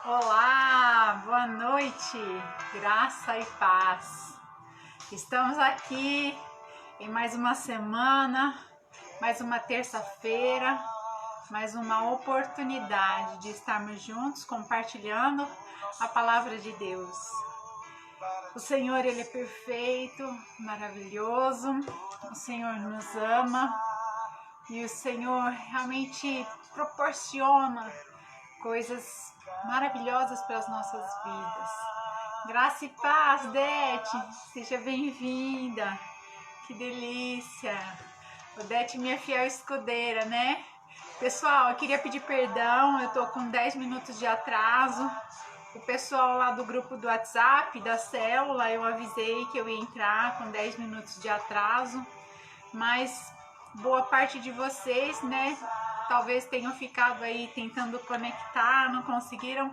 Olá, boa noite, graça e paz. Estamos aqui em mais uma semana, mais uma terça-feira, mais uma oportunidade de estarmos juntos compartilhando a palavra de Deus. O Senhor, Ele é perfeito, maravilhoso, o Senhor nos ama e o Senhor realmente proporciona coisas maravilhosas para as nossas vidas. Graça e paz, Odete, seja bem-vinda. Que delícia. Odete, minha fiel escudeira, né? Pessoal, eu queria pedir perdão, eu tô com 10 minutos de atraso. O pessoal lá do grupo do WhatsApp, da célula, eu avisei que eu ia entrar com 10 minutos de atraso, mas boa parte de vocês, né, talvez tenham ficado aí tentando conectar, não conseguiram,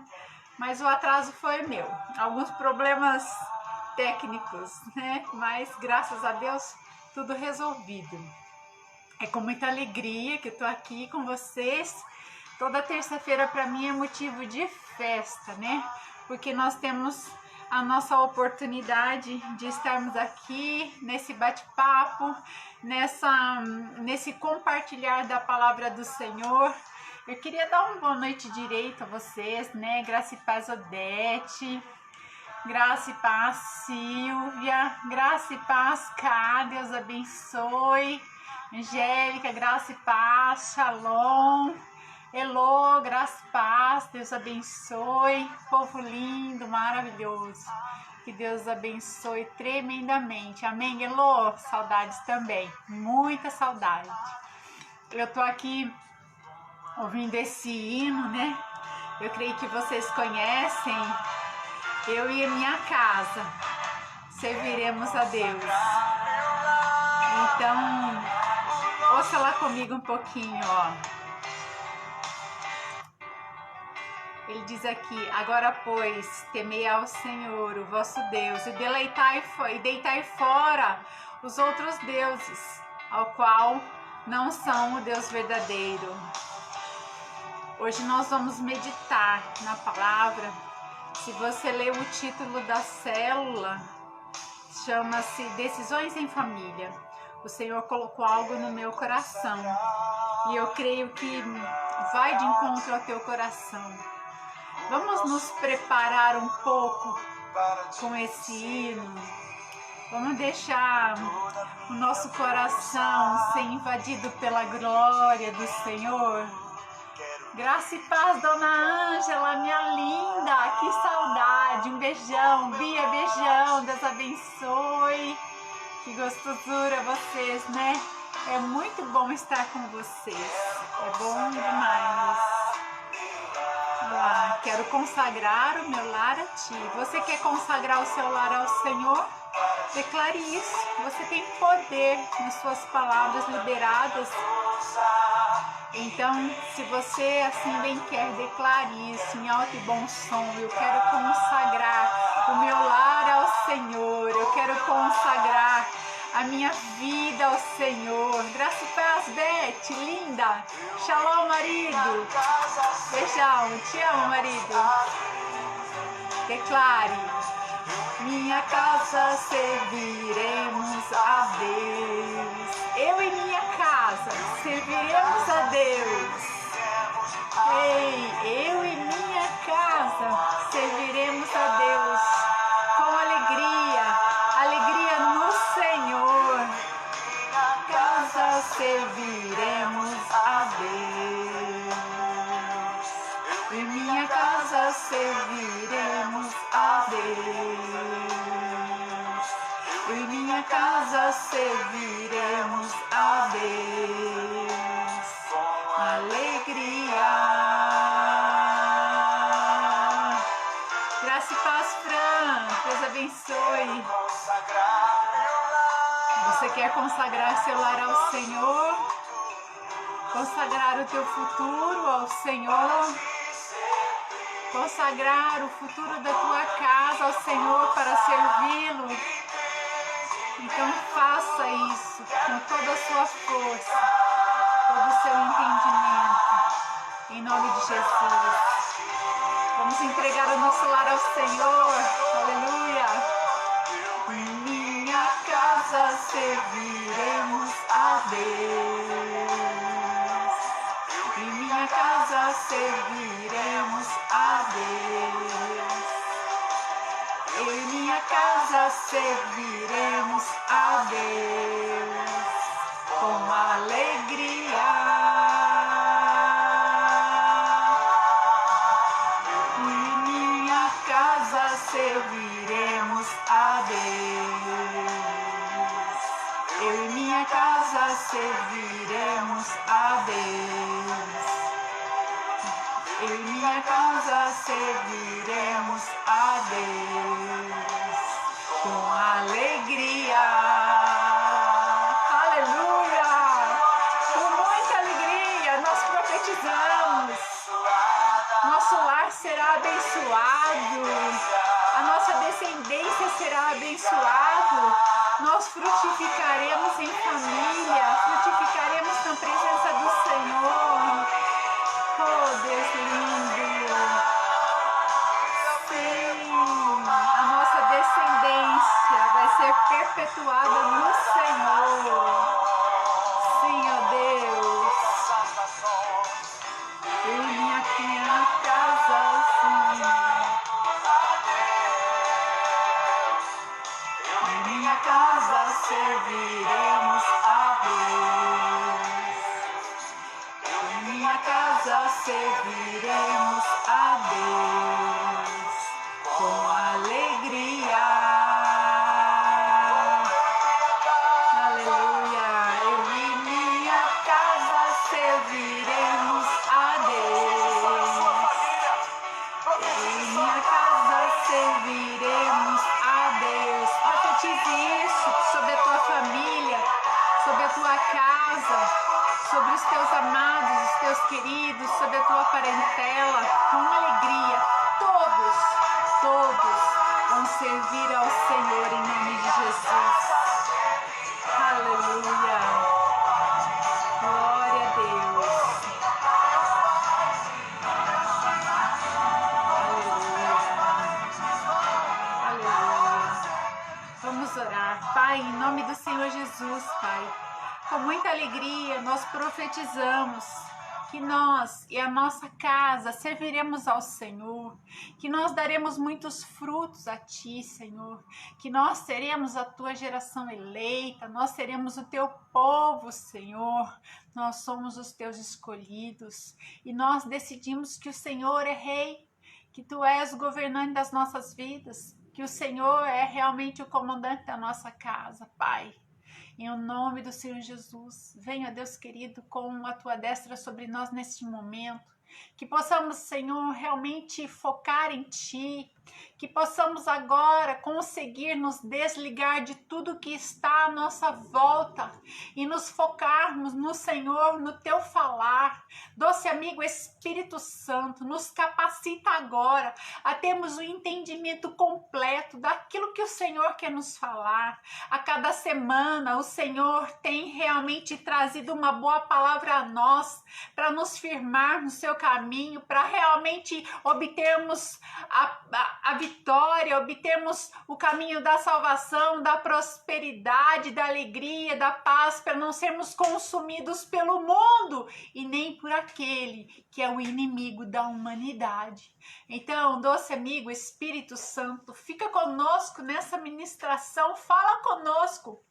mas o atraso foi meu. Alguns problemas técnicos, né, mas graças a Deus tudo resolvido. É com muita alegria que eu tô aqui com vocês. Toda terça-feira para mim é motivo de festa, né? Porque nós temos a nossa oportunidade de estarmos aqui nesse bate-papo, nesse compartilhar da palavra do Senhor. Eu queria dar uma boa noite direito a vocês, né? Graça e paz, Odete. Graça e paz, Silvia. Graça e paz, Cá. Deus abençoe. Angélica, graça e paz. Shalom. Elô, graça e paz, Deus abençoe, povo lindo, maravilhoso, que Deus abençoe tremendamente, amém, Elô, saudades também, muita saudade. Eu tô aqui ouvindo esse hino, né, eu creio que vocês conhecem, eu e a minha casa, serviremos a Deus, então, ouça lá comigo um pouquinho, ó. Ele diz aqui, agora pois, temei ao Senhor, o vosso Deus, e deitai fora os outros deuses, ao qual não são o Deus verdadeiro. Hoje nós vamos meditar na palavra. Se você ler o título da célula, chama-se Decisões em Família. O Senhor colocou algo no meu coração, e eu creio que vai de encontro ao teu coração. Vamos nos preparar um pouco com esse hino. Vamos deixar o nosso coração ser invadido pela glória do Senhor. Graça e paz, Dona Ângela, minha linda. Que saudade. Um beijão. Bia, beijão. Deus abençoe. Que gostosura vocês, né? É muito bom estar com vocês. É bom demais. Ah, quero consagrar o meu lar a ti. Você quer consagrar o seu lar ao Senhor? Declare isso. Você tem poder nas suas palavras liberadas. Então, se você assim bem quer, declare isso em alto e bom som. Eu quero consagrar o meu lar ao Senhor. Eu quero consagrar a minha vida ao Senhor. Graça e paz, Beth, linda. Shalom, marido. Beijão, te amo, marido. Declare: minha casa serviremos a Deus. Eu e minha casa serviremos a Deus. Ei, eu e minha casa serviremos a Deus com alegria. Alegria no Senhor. Casa serviremos a Deus. Em minha casa serviremos a Deus. Em minha casa serviremos a Deus. Alegria. Graça e paz, Fran. Deus abençoe. Você quer consagrar seu lar ao Senhor? Consagrar o teu futuro ao Senhor? Consagrar o futuro da tua casa ao Senhor para servi-lo? Então faça isso com toda a sua força, todo o seu entendimento, em nome de Jesus. Vamos entregar ao Senhor. Aleluia. Em minha casa serviremos a Deus. Em minha casa serviremos a Deus. Em minha casa serviremos a Deus com alegria. Em minha casa serviremos a Deus. Em minha casa serviremos a Deus. Em minha casa serviremos a Deus com alegria. Aleluia! Com muita alegria nós profetizamos. Nosso lar será abençoado. A nossa descendência será abençoado. Nós frutificaremos em família. Frutificaremos na presença do Senhor. Oh, Deus lindo! Sim, a nossa descendência vai ser perpetuada no Senhor. Sim, ó Deus. Em minha casa, sim. Em minha casa serviremos a Deus. Em minha casa serviremos a Deus com alegria. Aleluia. Eu e minha casa serviremos a Deus. Em minha casa serviremos a Deus. Profetize isso sobre a tua família, sobre a tua casa, sobre os teus amados, os teus queridos, sobre a tua parentela, com alegria. Todos vão servir ao Senhor em nome de Jesus. Aleluia. Glória a Deus. Aleluia. Vamos orar. Pai, em nome do Senhor Jesus, Pai. Com muita alegria nós profetizamos que nós e a nossa casa serviremos ao Senhor, que nós daremos muitos frutos a Ti, Senhor, que nós seremos a Tua geração eleita, nós seremos o Teu povo, Senhor, nós somos os Teus escolhidos e nós decidimos que o Senhor é Rei, que Tu és o governante das nossas vidas, que o Senhor é realmente o comandante da nossa casa, Pai. Em nome do Senhor Jesus, venha, Deus querido, com a Tua destra sobre nós neste momento, que possamos, Senhor, realmente focar em Ti, que possamos agora conseguir nos desligar de tudo que está à nossa volta e nos focarmos no Senhor, no Teu falar. Doce amigo Espírito Santo, nos capacita agora a termos o entendimento completo daquilo que o Senhor quer nos falar. A cada semana o Senhor tem realmente trazido uma boa palavra a nós para nos firmar no Seu caminho, para realmente obtermos a vitória, obtermos o caminho da salvação, da prosperidade, da alegria, da paz, para não sermos consumidos pelo mundo e nem por aquele que é o inimigo da humanidade. Então, doce amigo Espírito Santo, fica conosco nessa ministração, fala conosco.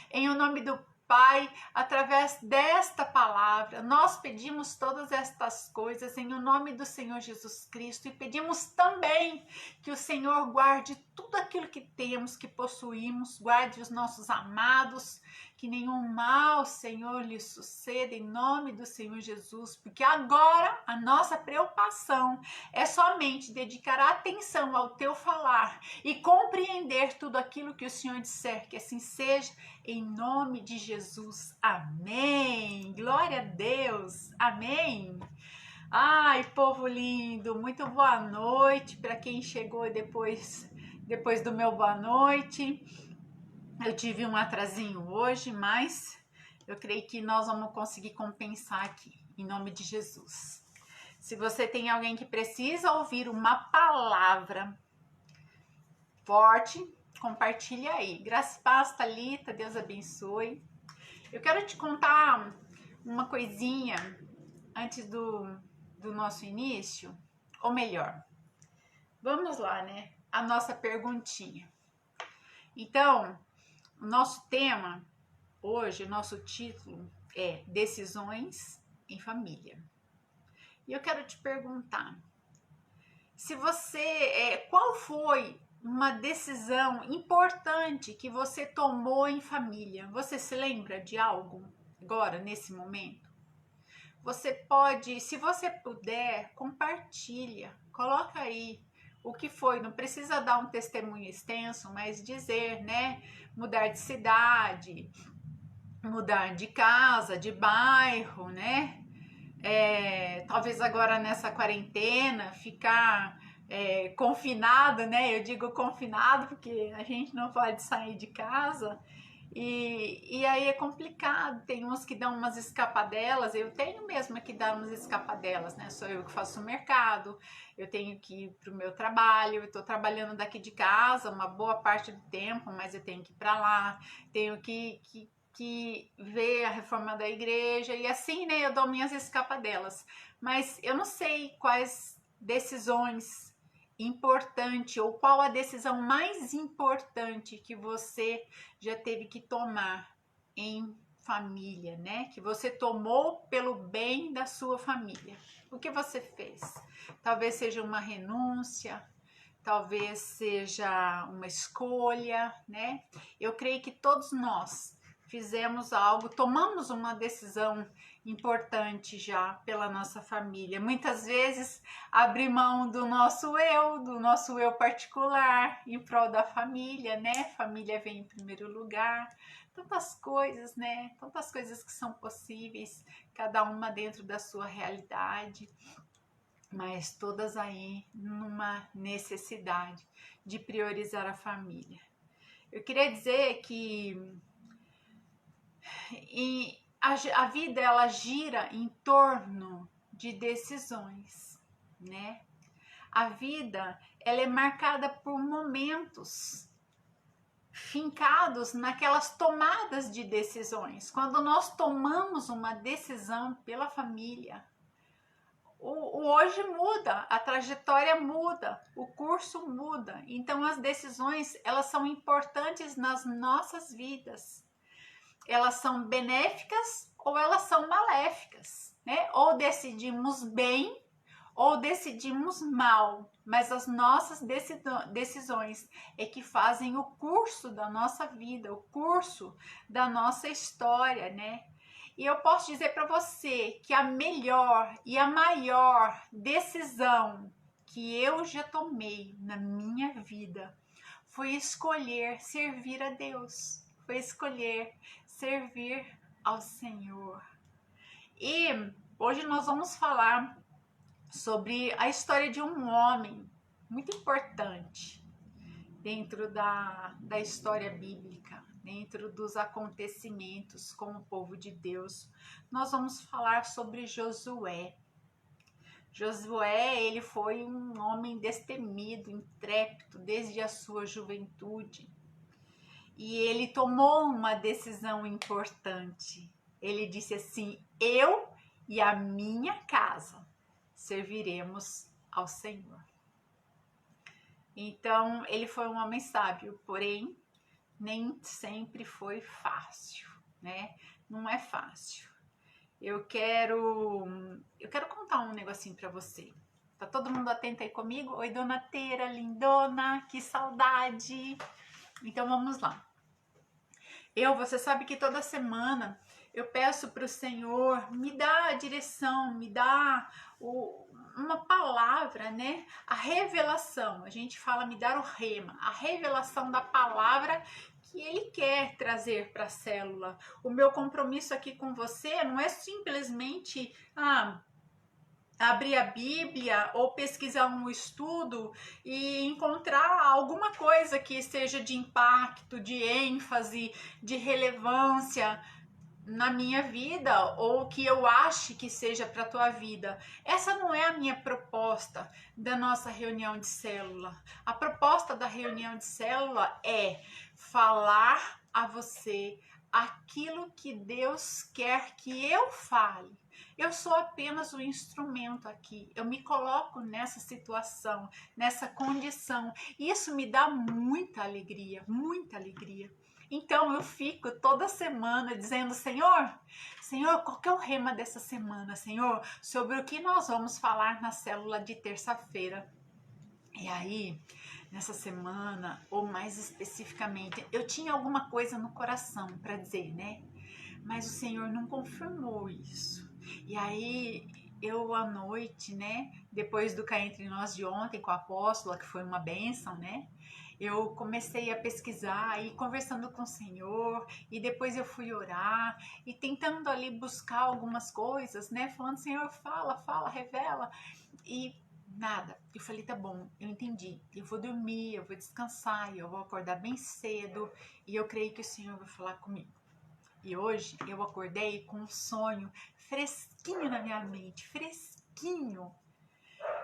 Em o nome do Pai, através desta palavra, nós pedimos todas estas coisas em o nome do Senhor Jesus Cristo e pedimos também que o Senhor guarde tudo aquilo que temos, que possuímos, guarde os nossos amados, que nenhum mal, Senhor, lhe suceda em nome do Senhor Jesus, porque agora a nossa preocupação é somente dedicar atenção ao Teu falar e compreender tudo aquilo que o Senhor disser, que assim seja, em nome de Jesus. Amém. Glória a Deus. Amém. Ai, povo lindo, muito boa noite para quem chegou depois do meu boa noite. Eu tive um atrasinho hoje, mas eu creio que nós vamos conseguir compensar aqui, em nome de Jesus. Se você tem alguém que precisa ouvir uma palavra forte, compartilhe aí. Graça e paz, Thalita, Deus abençoe. Eu quero te contar uma coisinha antes do nosso início, ou melhor, vamos lá, né? A nossa perguntinha. Então, o nosso tema hoje, o nosso título é Decisões em Família. E eu quero te perguntar, se você, qual foi uma decisão importante que você tomou em família? Você se lembra de algo agora, nesse momento? Você pode, se você puder, compartilha, coloca aí o que foi, não precisa dar um testemunho extenso, mas dizer, né, mudar de cidade, mudar de casa, de bairro, né, talvez agora nessa quarentena, ficar confinado, né, eu digo confinado porque a gente não pode sair de casa, e aí é complicado, tem uns que dão umas escapadelas, eu tenho mesmo que dar umas escapadelas, né? Sou eu que faço o mercado, eu tenho que ir para o meu trabalho, eu estou trabalhando daqui de casa uma boa parte do tempo, mas eu tenho que ir para lá, tenho que ver a reforma da igreja, e assim, né, eu dou minhas escapadelas, mas eu não sei quais decisões importante ou qual a decisão mais importante que você já teve que tomar em família, né? Que você tomou pelo bem da sua família. O que você fez? Talvez seja uma renúncia, talvez seja uma escolha, né? Eu creio que todos nós fizemos algo, tomamos uma decisão importante já pela nossa família. Muitas vezes abrir mão do nosso eu particular em prol da família, né? Família vem em primeiro lugar. Tantas coisas, né? Tantas coisas que são possíveis, cada uma dentro da sua realidade, mas todas aí numa necessidade de priorizar a família. Eu queria dizer que a vida ela gira em torno de decisões, né? A vida ela é marcada por momentos fincados naquelas tomadas de decisões. Quando nós tomamos uma decisão pela família, o hoje muda, a trajetória muda, o curso muda. Então as decisões elas são importantes nas nossas vidas. Elas são benéficas ou elas são maléficas, né? Ou decidimos bem ou decidimos mal, mas as nossas decisões é que fazem o curso da nossa vida, o curso da nossa história, né? E eu posso dizer para você que a melhor e a maior decisão que eu já tomei na minha vida foi escolher servir a Deus, foi escolher servir ao Senhor. E hoje nós vamos falar sobre a história de um homem muito importante dentro da história bíblica, dentro dos acontecimentos com o povo de Deus. Nós vamos falar sobre Josué. Josué, ele foi um homem destemido, intrépido desde a sua juventude. E ele tomou uma decisão importante. Ele disse assim: eu e a minha casa serviremos ao Senhor. Então, ele foi um homem sábio, porém, nem sempre foi fácil, né? Não é fácil. Eu quero contar um negocinho para você. Tá todo mundo atento aí comigo? Oi, dona Teira, lindona, que saudade! Então, vamos lá. Você sabe que toda semana eu peço para o Senhor me dar a direção, me dar uma palavra, né? A revelação, a gente fala me dar o rema, a revelação da palavra que Ele quer trazer para a célula. O meu compromisso aqui com você não é simplesmente abrir a Bíblia ou pesquisar um estudo e encontrar alguma coisa que seja de impacto, de ênfase, de relevância. na minha vida ou que eu ache que seja para a tua vida. Essa não é a minha proposta da nossa reunião de célula. A proposta da reunião de célula é falar a você aquilo que Deus quer que eu fale. Eu sou apenas um instrumento aqui. Eu me coloco nessa situação, nessa condição. E isso me dá muita alegria, muita alegria. Então eu fico toda semana dizendo, Senhor, qual que é o rema dessa semana, Senhor? Sobre o que nós vamos falar na célula de terça-feira. E aí, nessa semana, ou mais especificamente, eu tinha alguma coisa no coração para dizer, né? Mas o Senhor não confirmou isso. E aí, eu à noite, né? Depois do Cá Entre Nós de ontem com a apóstola, que foi uma bênção, né? Eu comecei a pesquisar e conversando com o Senhor, e depois eu fui orar e tentando ali buscar algumas coisas, né? Falando, Senhor, fala, revela. E nada. Eu falei, tá bom, eu entendi. Eu vou dormir, eu vou descansar, eu vou acordar bem cedo e eu creio que o Senhor vai falar comigo. E hoje eu acordei com um sonho fresquinho na minha mente, fresquinho.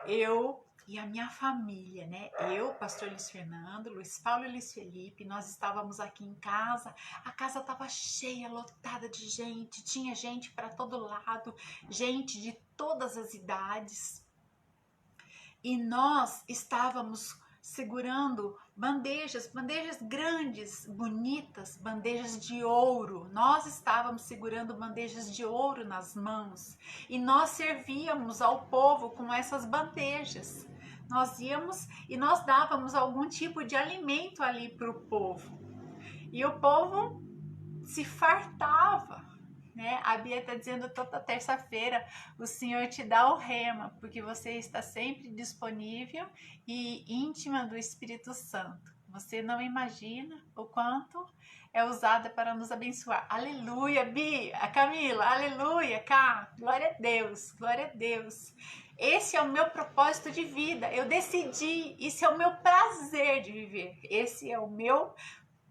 Eu e a minha família, né? Eu, pastor Luiz Fernando, Luiz Paulo e Luiz Felipe, nós estávamos aqui em casa. A casa estava cheia, lotada de gente, tinha gente para todo lado, gente de todas as idades. E nós estávamos segurando bandejas grandes, bonitas, bandejas de ouro. Nós estávamos segurando bandejas de ouro nas mãos e nós servíamos ao povo com essas bandejas. Nós íamos e nós dávamos algum tipo de alimento ali para o povo. E o povo se fartava. Né? A Bia está dizendo toda terça-feira, o Senhor te dá o rema, porque você está sempre disponível e íntima do Espírito Santo. Você não imagina o quanto é usada para nos abençoar. Aleluia, Bia, Camila, aleluia, Cá, glória a Deus, glória a Deus. Esse é o meu propósito de vida, eu decidi, isso é o meu prazer de viver, esse é o meu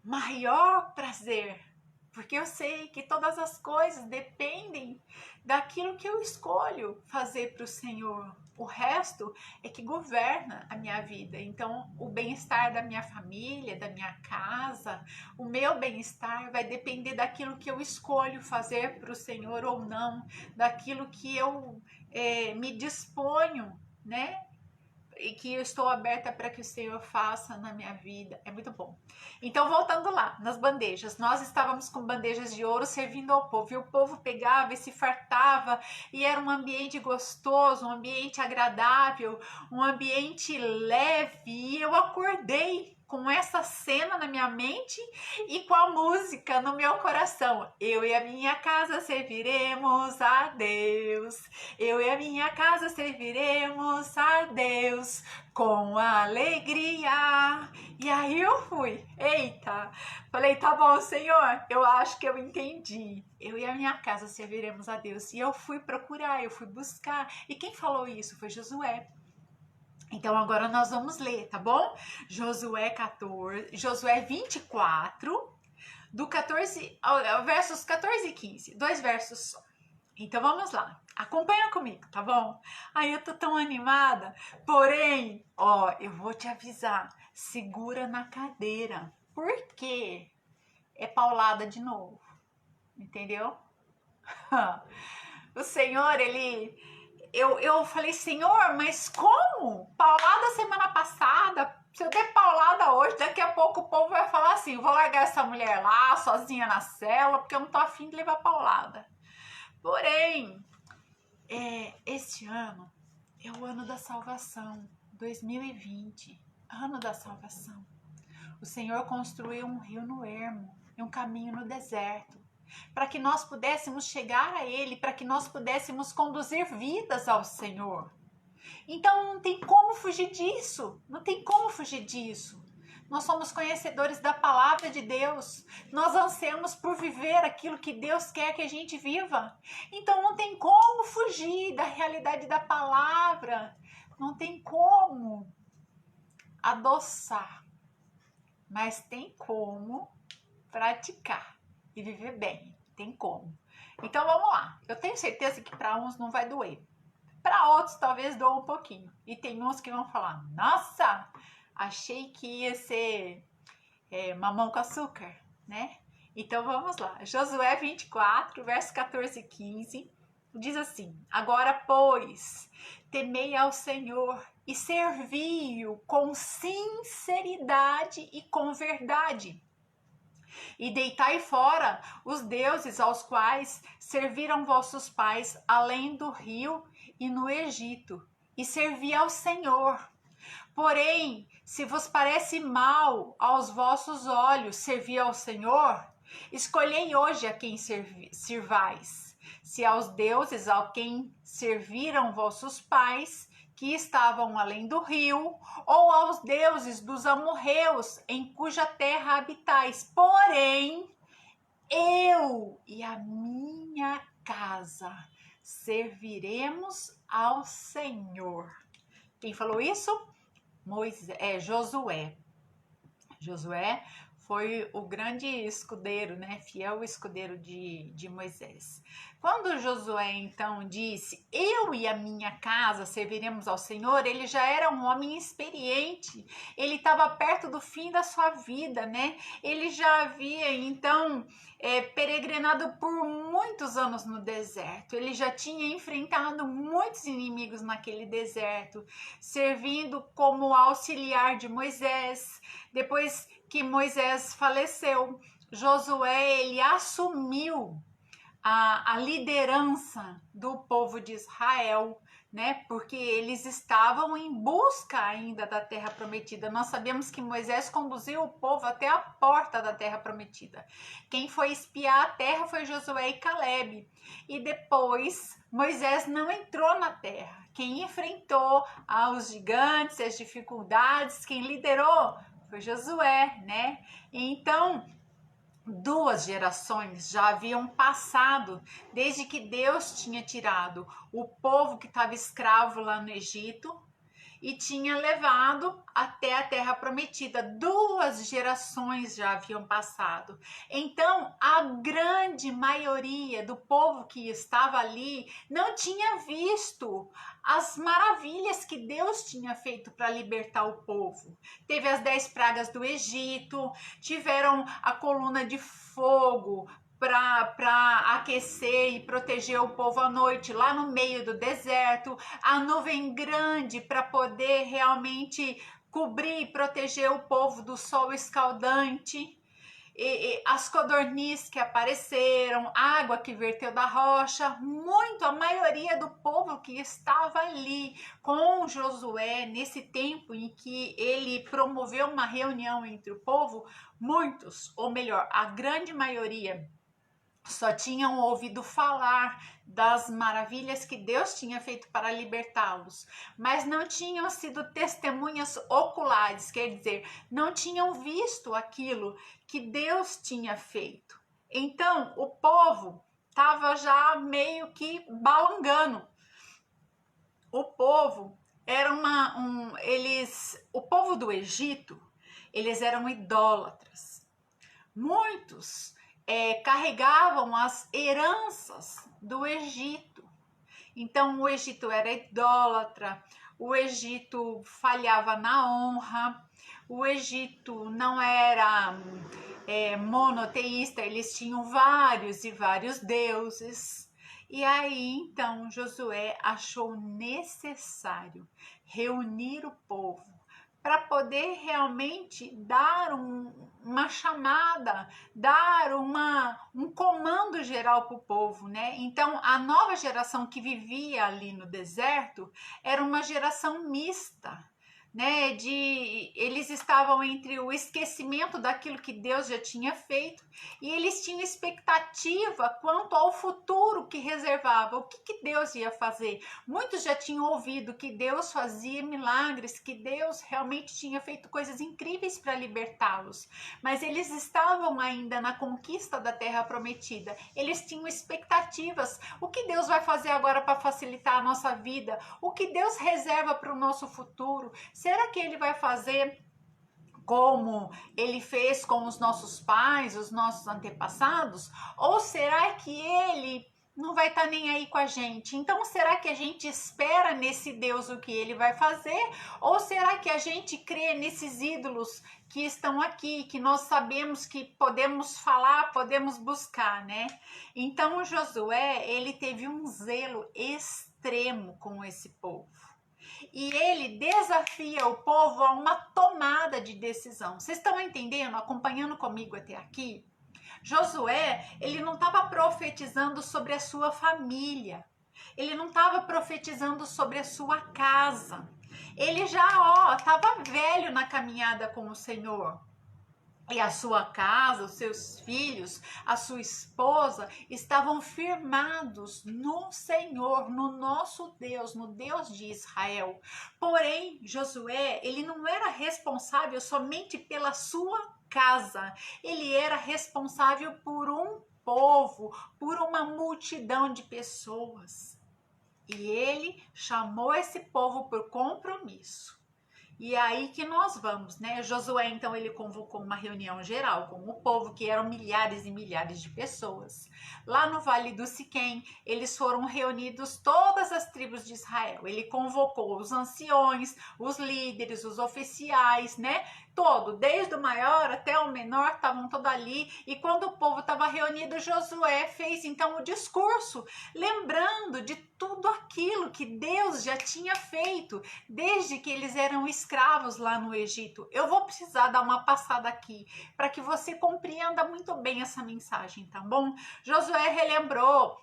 maior prazer. Porque eu sei que todas as coisas dependem daquilo que eu escolho fazer para o Senhor. O resto é que governa a minha vida. Então, o bem-estar da minha família, da minha casa, o meu bem-estar vai depender daquilo que eu escolho fazer para o Senhor ou não, daquilo que eu me disponho, né? E que eu estou aberta para que o Senhor faça na minha vida. É muito bom. Então, voltando lá, nas bandejas. Nós estávamos com bandejas de ouro servindo ao povo. E o povo pegava e se fartava. E era um ambiente gostoso, um ambiente agradável, um ambiente leve. E eu acordei com essa cena na minha mente e com a música no meu coração. Eu e a minha casa serviremos a Deus. Eu e a minha casa serviremos a Deus com alegria. E aí eu fui. Eita! Falei, tá bom, Senhor, eu acho que eu entendi. Eu e a minha casa serviremos a Deus. E eu fui procurar, eu fui buscar. E quem falou isso foi Josué. Então agora nós vamos ler, tá bom? Josué 24, do 14, versos 14 e 15, 2 versos só. Então vamos lá, acompanha comigo, tá bom? Ai, eu tô tão animada, porém, ó, eu vou te avisar, segura na cadeira, porque é paulada de novo, entendeu? O Senhor, eu falei, Senhor, mas como? Paulada semana passada, se eu der paulada hoje, daqui a pouco o povo vai falar assim, vou largar essa mulher lá, sozinha na cela, porque eu não tô afim de levar paulada. Porém, este ano é o ano da salvação, 2020, ano da salvação. O Senhor construiu um rio no ermo e um caminho no deserto, para que nós pudéssemos chegar a Ele, para que nós pudéssemos conduzir vidas ao Senhor. Então não tem como fugir disso, não tem como fugir disso. Nós somos conhecedores da palavra de Deus, nós ansiamos por viver aquilo que Deus quer que a gente viva. Então não tem como fugir da realidade da palavra, não tem como adoçar, mas tem como praticar e viver bem, tem como. Então vamos lá. Eu tenho certeza que para uns não vai doer. Para outros talvez doa um pouquinho. E tem uns que vão falar, nossa, achei que ia ser mamão com açúcar, né? Então vamos lá. Josué 24, verso 14 e 15, diz assim: agora, pois, temei ao Senhor e servi-o com sinceridade e com verdade. E deitai fora os deuses aos quais serviram vossos pais além do rio e no Egito, e servi ao Senhor. Porém, se vos parece mal aos vossos olhos servir ao Senhor, escolhei hoje a quem sirvais, se aos deuses a quem serviram vossos pais, que estavam além do rio, ou aos deuses dos amorreus, em cuja terra habitais. Porém, eu e a minha casa serviremos ao Senhor. Quem falou isso? Josué. Josué foi o grande escudeiro, né? Fiel escudeiro de Moisés. Quando Josué então disse, eu e a minha casa serviremos ao Senhor, ele já era um homem experiente, ele estava perto do fim da sua vida, né? Ele já havia então peregrinado por muitos anos no deserto, ele já tinha enfrentado muitos inimigos naquele deserto, servindo como auxiliar de Moisés. Depois que Moisés faleceu, Josué ele assumiu a liderança do povo de Israel, né? Porque eles estavam em busca ainda da terra prometida. Nós sabemos que Moisés conduziu o povo até a porta da terra prometida. Quem foi espiar a terra foi Josué e Calebe. E depois Moisés não entrou na terra. Quem enfrentou os gigantes, as dificuldades, quem liderou foi Josué, né? Então, 2 gerações já haviam passado desde que Deus tinha tirado o povo que estava escravo lá no Egito e tinha levado até a terra prometida. 2 gerações já haviam passado. Então, a grande maioria do povo que estava ali não tinha visto as maravilhas que Deus tinha feito para libertar o povo. Teve as 10 pragas do Egito, tiveram a coluna de fogo para aquecer e proteger o povo à noite lá no meio do deserto, a nuvem grande para poder realmente cobrir e proteger o povo do sol escaldante, e as codornizes que apareceram, água que verteu da rocha, a maioria do povo que estava ali com Josué nesse tempo em que ele promoveu uma reunião entre o povo, muitos, ou melhor, a grande maioria, só tinham ouvido falar das maravilhas que Deus tinha feito para libertá-los, mas não tinham sido testemunhas oculares, quer dizer, não tinham visto aquilo que Deus tinha feito. Então, o povo estava já meio que balangando. O povo era o povo do Egito, eles eram idólatras. Muitos carregavam as heranças do Egito. Então, o Egito era idólatra, o Egito falhava na honra, o Egito não era monoteísta, eles tinham vários e vários deuses. E aí, então, Josué achou necessário reunir o povo para poder realmente dar uma chamada, dar um comando geral para o povo, né? Então, a nova geração que vivia ali no deserto era uma geração mista, né? Eles estavam entre o esquecimento daquilo que Deus já tinha feito e eles tinham expectativa quanto ao futuro que reservava, o que Deus ia fazer. Muitos já tinham ouvido que Deus fazia milagres, que Deus realmente tinha feito coisas incríveis para libertá-los, mas eles estavam ainda na conquista da terra prometida. Eles tinham expectativas. O que Deus vai fazer agora para facilitar a nossa vida? O que Deus reserva para o nosso futuro? Será que ele vai fazer como ele fez com os nossos pais, os nossos antepassados? Ou será que ele não vai estar nem aí com a gente? Então, será que a gente espera nesse Deus o que ele vai fazer? Ou será que a gente crê nesses ídolos que estão aqui, que nós sabemos que podemos falar, podemos buscar, né? Então, Josué, ele teve um zelo extremo com esse povo. E ele desafia o povo a uma tomada de decisão. Vocês estão entendendo, acompanhando comigo até aqui? Josué, ele não estava profetizando sobre a sua família. Ele não estava profetizando sobre a sua casa. Ele já, estava velho na caminhada com o Senhor. E a sua casa, os seus filhos, a sua esposa estavam firmados no Senhor, no nosso Deus, no Deus de Israel. Porém, Josué, ele não era responsável somente pela sua casa, ele era responsável por um povo, por uma multidão de pessoas. E ele chamou esse povo por compromisso. E aí que nós vamos, né? Josué, então, ele convocou uma reunião geral com o povo, que eram milhares e milhares de pessoas. Lá no Vale do Siquém, eles foram reunidos todas as tribos de Israel. Ele convocou os anciões, os líderes, os oficiais, né? Todo, desde o maior até o menor, estavam todos ali. E quando o povo estava reunido, Josué fez então o discurso, lembrando de tudo aquilo que Deus já tinha feito, desde que eles eram escravos lá no Egito. Eu vou precisar dar uma passada aqui, para que você compreenda muito bem essa mensagem, tá bom? Josué relembrou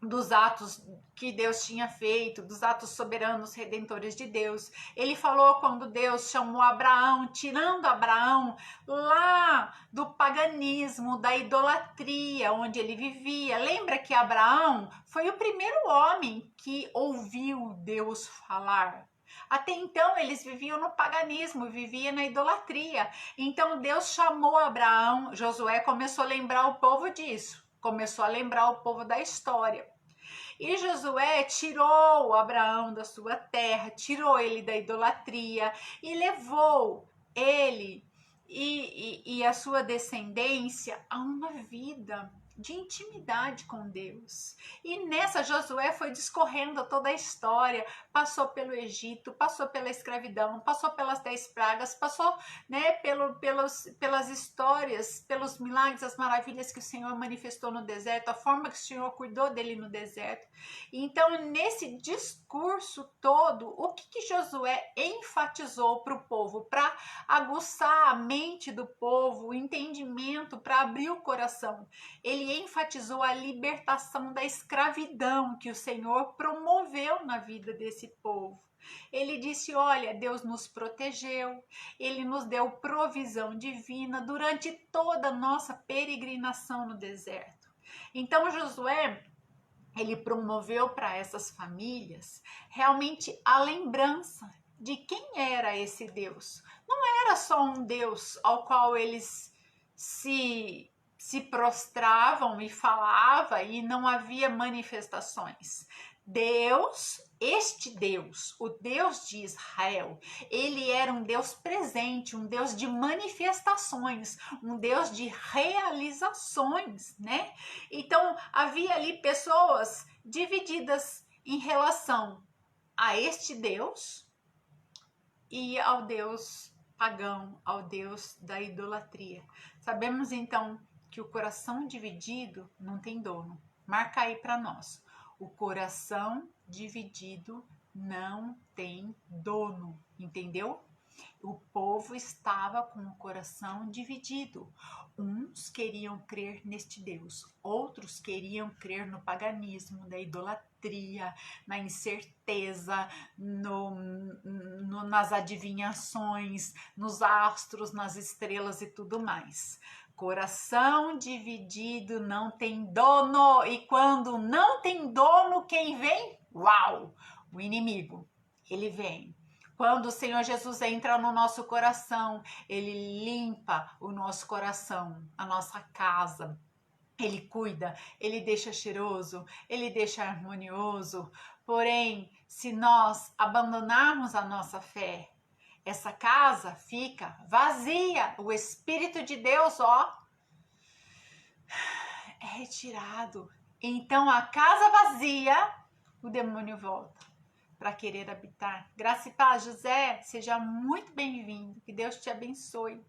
dos atos que Deus tinha feito, dos atos soberanos redentores de Deus. Ele falou quando Deus chamou Abraão, tirando Abraão lá do paganismo, da idolatria onde ele vivia. Lembra que Abraão foi o primeiro homem que ouviu Deus falar. Até então eles viviam no paganismo, viviam na idolatria. Então Deus chamou Abraão, Josué começou a lembrar o povo disso. Começou a lembrar o povo da história. E Josué tirou Abraão da sua terra, tirou ele da idolatria e levou ele e a sua descendência a uma vida de intimidade com Deus. E nessa Josué foi discorrendo toda a história, passou pelo Egito, passou pela escravidão, passou pelas 10 pragas, passou, né, pelas histórias, pelos milagres, as maravilhas que o Senhor manifestou no deserto, a forma que o Senhor cuidou dele no deserto. Então, nesse discurso todo, o que Josué enfatizou para o povo, para aguçar a mente do povo, o entendimento, para abrir o coração? Ele enfatizou a libertação da escravidão que o Senhor promoveu na vida desse povo. Ele disse, olha, Deus nos protegeu, Ele nos deu provisão divina durante toda a nossa peregrinação no deserto. Então, Josué, ele promoveu para essas famílias realmente a lembrança de quem era esse Deus. Não era só um Deus ao qual eles se prostravam e falava e não havia manifestações. Deus, este Deus, o Deus de Israel, ele era um Deus presente, um Deus de manifestações, um Deus de realizações, né? Então, havia ali pessoas divididas em relação a este Deus e ao Deus pagão, ao Deus da idolatria. Sabemos então que o coração dividido não tem dono. Marca aí para nós. O coração dividido não tem dono, entendeu? O povo estava com o coração dividido. Uns queriam crer neste Deus, outros queriam crer no paganismo, na idolatria, na incerteza, nas adivinhações, nos astros, nas estrelas e tudo mais. Coração dividido não tem dono. E quando não tem dono, quem vem? Uau! O inimigo. Ele vem. Quando o Senhor Jesus entra no nosso coração, Ele limpa o nosso coração, a nossa casa. Ele cuida, Ele deixa cheiroso, Ele deixa harmonioso. Porém, se nós abandonarmos a nossa fé, essa casa fica vazia. O Espírito de Deus, ó, é retirado. Então a casa vazia, o demônio volta para querer habitar. Graça e paz, José, seja muito bem-vindo. Que Deus te abençoe.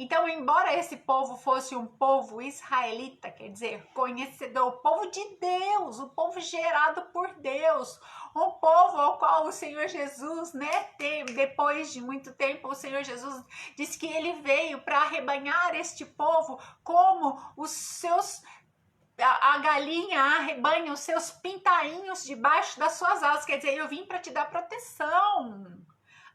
Então, embora esse povo fosse um povo israelita, quer dizer, conhecedor, o povo de Deus, o povo gerado por Deus, um povo ao qual o Senhor Jesus, né, depois de muito tempo, o Senhor Jesus disse que ele veio para arrebanhar este povo como os seus... A galinha arrebanha os seus pintainhos debaixo das suas asas, quer dizer, eu vim para te dar proteção.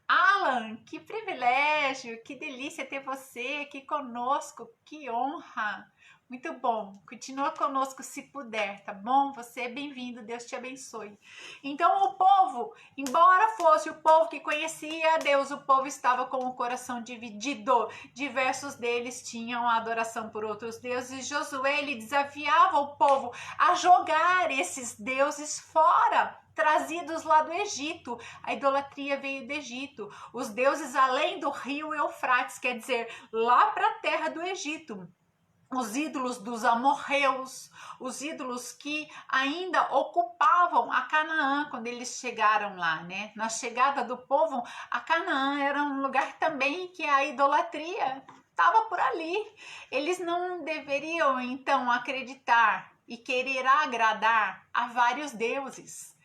Alan, que privilégio, que delícia ter você aqui conosco, que honra. Muito bom, continua conosco se puder, tá bom? Você é bem-vindo, Deus te abençoe. Então o povo, embora fosse o povo que conhecia a Deus, o povo estava com o coração dividido. Diversos deles tinham a adoração por outros deuses. Josué, ele desafiava o povo a jogar esses deuses fora, trazidos lá do Egito. A idolatria veio do Egito. Os deuses além do rio Eufrates, quer dizer, lá para a terra do Egito. Os ídolos dos amorreus, os ídolos que ainda ocupavam a Canaã quando eles chegaram lá, né? Na chegada do povo, a Canaã era um lugar também que a idolatria estava por ali. Eles não deveriam, então, acreditar e querer agradar a vários deuses.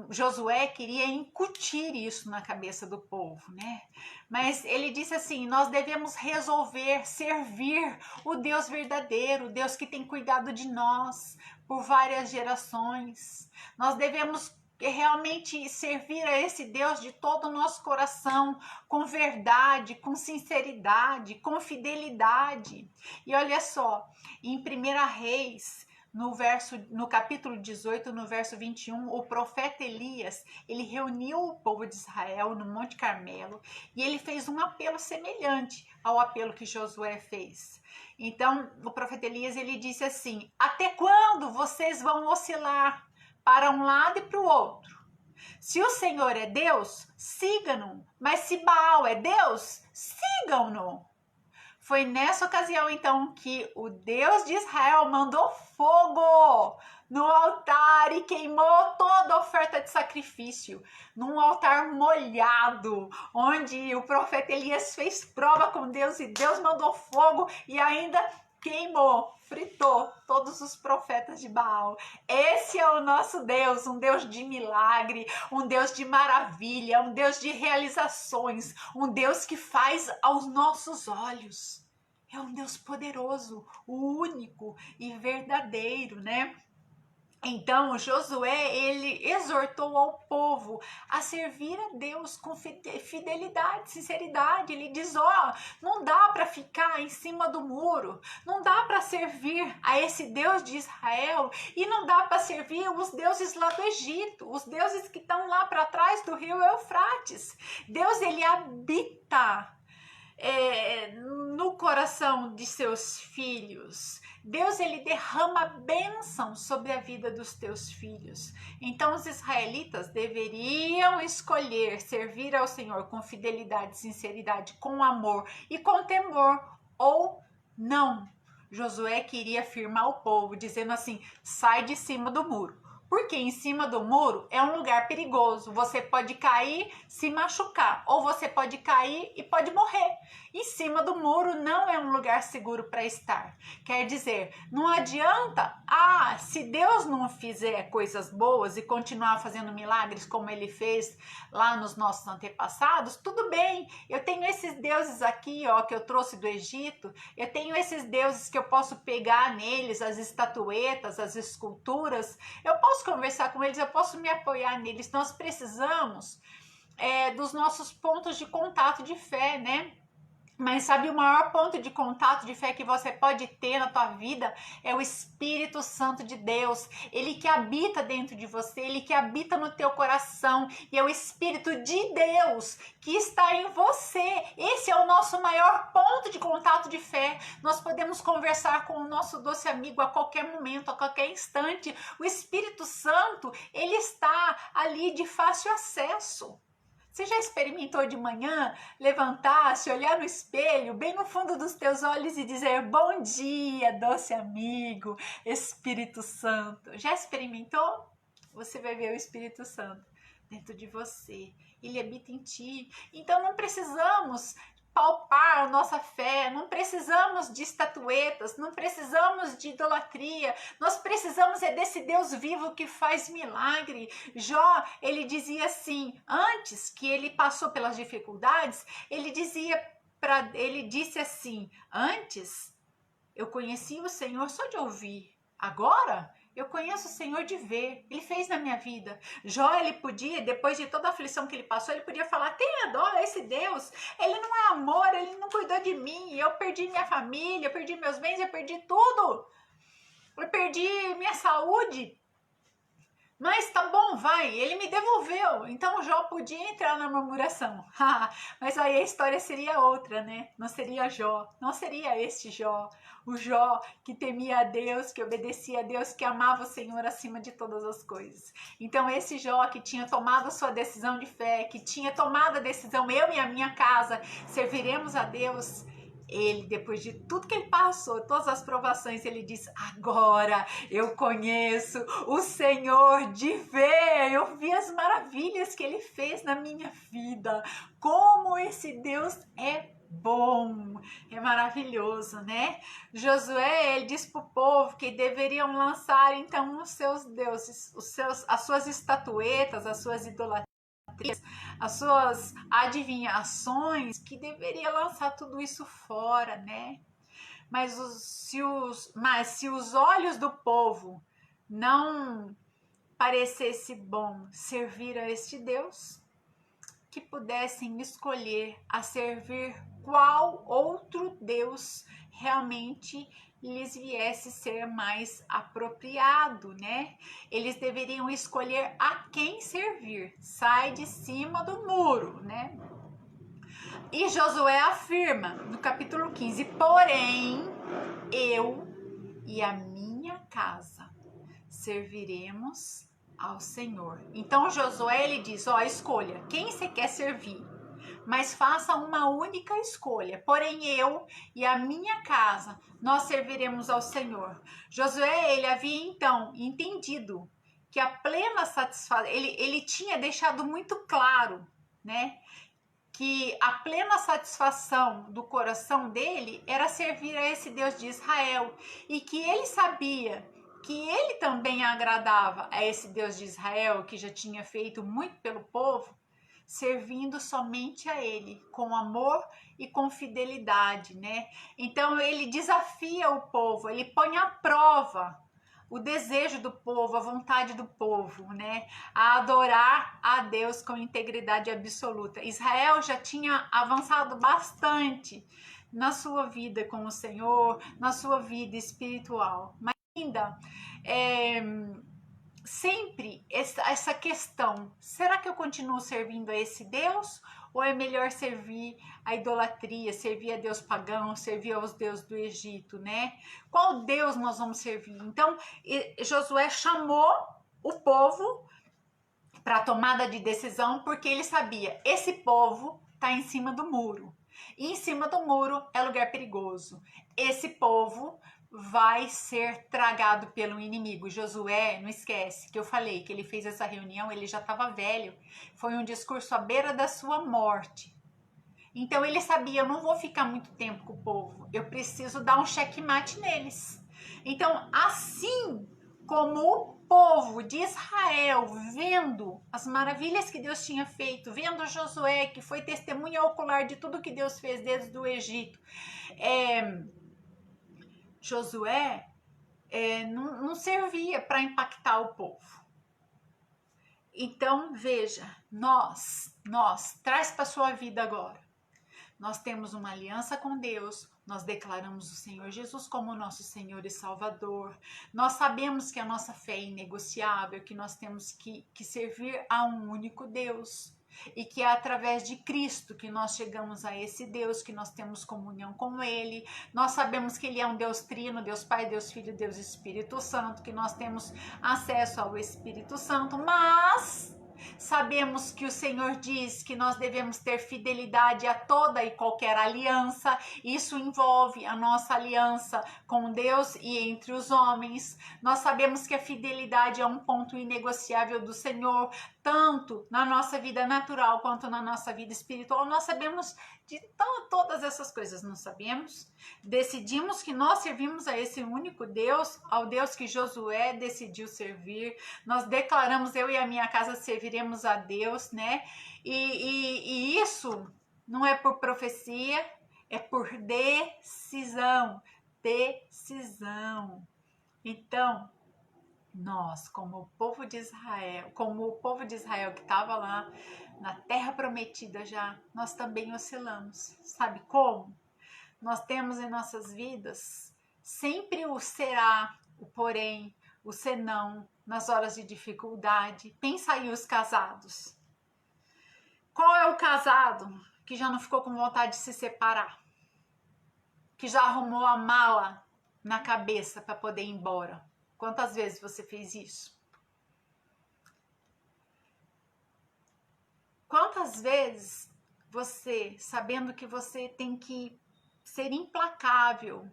Josué queria incutir isso na cabeça do povo, né? Mas ele disse assim, nós devemos resolver servir o Deus verdadeiro, o Deus que tem cuidado de nós por várias gerações. Nós devemos realmente servir a esse Deus de todo o nosso coração, com verdade, com sinceridade, com fidelidade. E olha só, em 1 Reis, no capítulo 18, no verso 21, o profeta Elias, ele reuniu o povo de Israel no Monte Carmelo e ele fez um apelo semelhante ao apelo que Josué fez. Então, o profeta Elias, ele disse assim, até quando vocês vão oscilar para um lado e para o outro? Se o Senhor é Deus, sigam-no, mas se Baal é Deus, sigam-no. Foi nessa ocasião, então, que o Deus de Israel mandou fogo no altar e queimou toda a oferta de sacrifício, num altar molhado, onde o profeta Elias fez prova com Deus e Deus mandou fogo e ainda queimou, fritou todos os profetas de Baal. Esse é o nosso Deus, um Deus de milagre, um Deus de maravilha, um Deus de realizações, um Deus que faz aos nossos olhos. É um Deus poderoso, o único e verdadeiro, né? Então, Josué, ele exortou ao povo a servir a Deus com fidelidade, sinceridade. Ele diz, ó, não dá para ficar em cima do muro, não dá para servir a esse Deus de Israel e não dá para servir os deuses lá do Egito, os deuses que estão lá para trás do rio Eufrates. Deus, ele habita no coração de seus filhos. Deus, ele derrama bênção sobre a vida dos teus filhos. Então os israelitas deveriam escolher servir ao Senhor com fidelidade, sinceridade, com amor e com temor, ou não. Josué queria firmar o povo, dizendo assim, sai de cima do muro. Porque em cima do muro é um lugar perigoso. Você pode cair, se machucar, ou você pode cair e pode morrer. Em cima do muro não é um lugar seguro para estar. Quer dizer, não adianta, se Deus não fizer coisas boas e continuar fazendo milagres como ele fez lá nos nossos antepassados, tudo bem. Eu tenho esses deuses aqui, ó, que eu trouxe do Egito. Eu tenho esses deuses que eu posso pegar neles, as estatuetas, as esculturas. Eu posso conversar com eles, eu posso me apoiar neles. Nós precisamos dos nossos pontos de contato de fé, né? Mas sabe, o maior ponto de contato de fé que você pode ter na tua vida é o Espírito Santo de Deus. Ele que habita dentro de você, ele que habita no teu coração. E é o Espírito de Deus que está em você. Esse é o nosso maior ponto de contato de fé. Nós podemos conversar com o nosso doce amigo a qualquer momento, a qualquer instante. O Espírito Santo, ele está ali de fácil acesso. Você já experimentou de manhã levantar, se olhar no espelho, bem no fundo dos teus olhos e dizer bom dia, doce amigo, Espírito Santo? Já experimentou? Você vai ver o Espírito Santo dentro de você. Ele habita em ti. Então não precisamos palpar a nossa fé, não precisamos de estatuetas, não precisamos de idolatria, nós precisamos é desse Deus vivo que faz milagre. Jó, ele dizia assim, antes que ele passou pelas dificuldades, ele disse assim, antes eu conheci o Senhor só de ouvir, agora eu conheço o Senhor de ver, Ele fez na minha vida. Jó, ele podia, depois de toda a aflição que ele passou, ele podia falar, tenha dó, esse Deus, Ele não é amor, Ele não cuidou de mim, eu perdi minha família, eu perdi meus bens, eu perdi tudo, eu perdi minha saúde. Mas tá bom, vai, ele me devolveu. Então Jó podia entrar na murmuração. Mas aí a história seria outra, né? Não seria Jó, não seria este Jó. O Jó que temia a Deus, que obedecia a Deus, que amava o Senhor acima de todas as coisas. Então esse Jó que tinha tomado sua decisão de fé, que tinha tomado a decisão, eu e a minha casa serviremos a Deus. Ele, depois de tudo que ele passou, todas as provações, ele diz, agora eu conheço o Senhor de ver, eu vi as maravilhas que ele fez na minha vida, como esse Deus é bom, é maravilhoso, né? Josué, ele diz para o povo que deveriam lançar então os seus deuses, as suas estatuetas, as suas idolatrias, as suas adivinhações, que deveria lançar tudo isso fora, né? Mas se os olhos do povo não parecesse bom servir a este Deus, que pudessem escolher a servir qual outro Deus realmente lhes viesse ser mais apropriado, né? Eles deveriam escolher a quem servir. Sai de cima do muro, né? E Josué afirma no capítulo 15, porém, eu e a minha casa serviremos ao Senhor. Então Josué, ele diz, ó, escolha quem você quer servir, mas faça uma única escolha. Porém, eu e a minha casa, nós serviremos ao Senhor. Josué, ele havia então entendido que a plena satisfação, ele tinha deixado muito claro, né, que a plena satisfação do coração dele era servir a esse Deus de Israel, e que ele sabia que ele também agradava a esse Deus de Israel, que já tinha feito muito pelo povo, servindo somente a ele, com amor e com fidelidade, né? Então ele desafia o povo, ele põe à prova o desejo do povo, a vontade do povo, né? A adorar a Deus com integridade absoluta. Israel já tinha avançado bastante na sua vida com o Senhor, na sua vida espiritual, mas ainda sempre essa questão, será que eu continuo servindo a esse Deus? Ou é melhor servir a idolatria, servir a Deus pagão, servir aos deuses do Egito, né? Qual Deus nós vamos servir? Então, Josué chamou o povo para a tomada de decisão, porque ele sabia, esse povo está em cima do muro. E em cima do muro é lugar perigoso. Esse povo vai ser tragado pelo inimigo. Josué, não esquece que eu falei que ele fez essa reunião, ele já estava velho, foi um discurso à beira da sua morte. Então ele sabia, eu não vou ficar muito tempo com o povo, eu preciso dar um checkmate neles. Então, assim como o povo de Israel, vendo as maravilhas que Deus tinha feito, vendo Josué, que foi testemunha ocular de tudo que Deus fez desde o Egito, Josué não servia para impactar o povo. Então, veja, nós, traz para a sua vida agora. Nós temos uma aliança com Deus, nós declaramos o Senhor Jesus como nosso Senhor e Salvador. Nós sabemos que a nossa fé é inegociável, que nós temos que servir a um único Deus. E que é através de Cristo que nós chegamos a esse Deus, que nós temos comunhão com Ele. Nós sabemos que Ele é um Deus trino, Deus Pai, Deus Filho, Deus Espírito Santo, que nós temos acesso ao Espírito Santo, mas Sabemos que o Senhor diz que nós devemos ter fidelidade a toda e qualquer aliança. Isso envolve a nossa aliança com Deus e entre os homens. Nós sabemos que a fidelidade é um ponto inegociável do Senhor, tanto na nossa vida natural quanto na nossa vida espiritual. Nós sabemos de todas essas coisas, não sabemos? Decidimos que nós servimos a esse único Deus, ao Deus que Josué decidiu servir. Nós declaramos, eu e a minha casa serviremos a Deus, né? E isso não é por profecia, é por decisão. Decisão. Então, nós, como o povo de Israel que estava lá na terra prometida já, nós também oscilamos. Sabe como? Nós temos em nossas vidas sempre o será, o porém, o senão, nas horas de dificuldade. Pensa aí os casados. Qual é o casado que já não ficou com vontade de se separar? Que já arrumou a mala na cabeça para poder ir embora? Quantas vezes você fez isso? Quantas vezes você, sabendo que você tem que ser implacável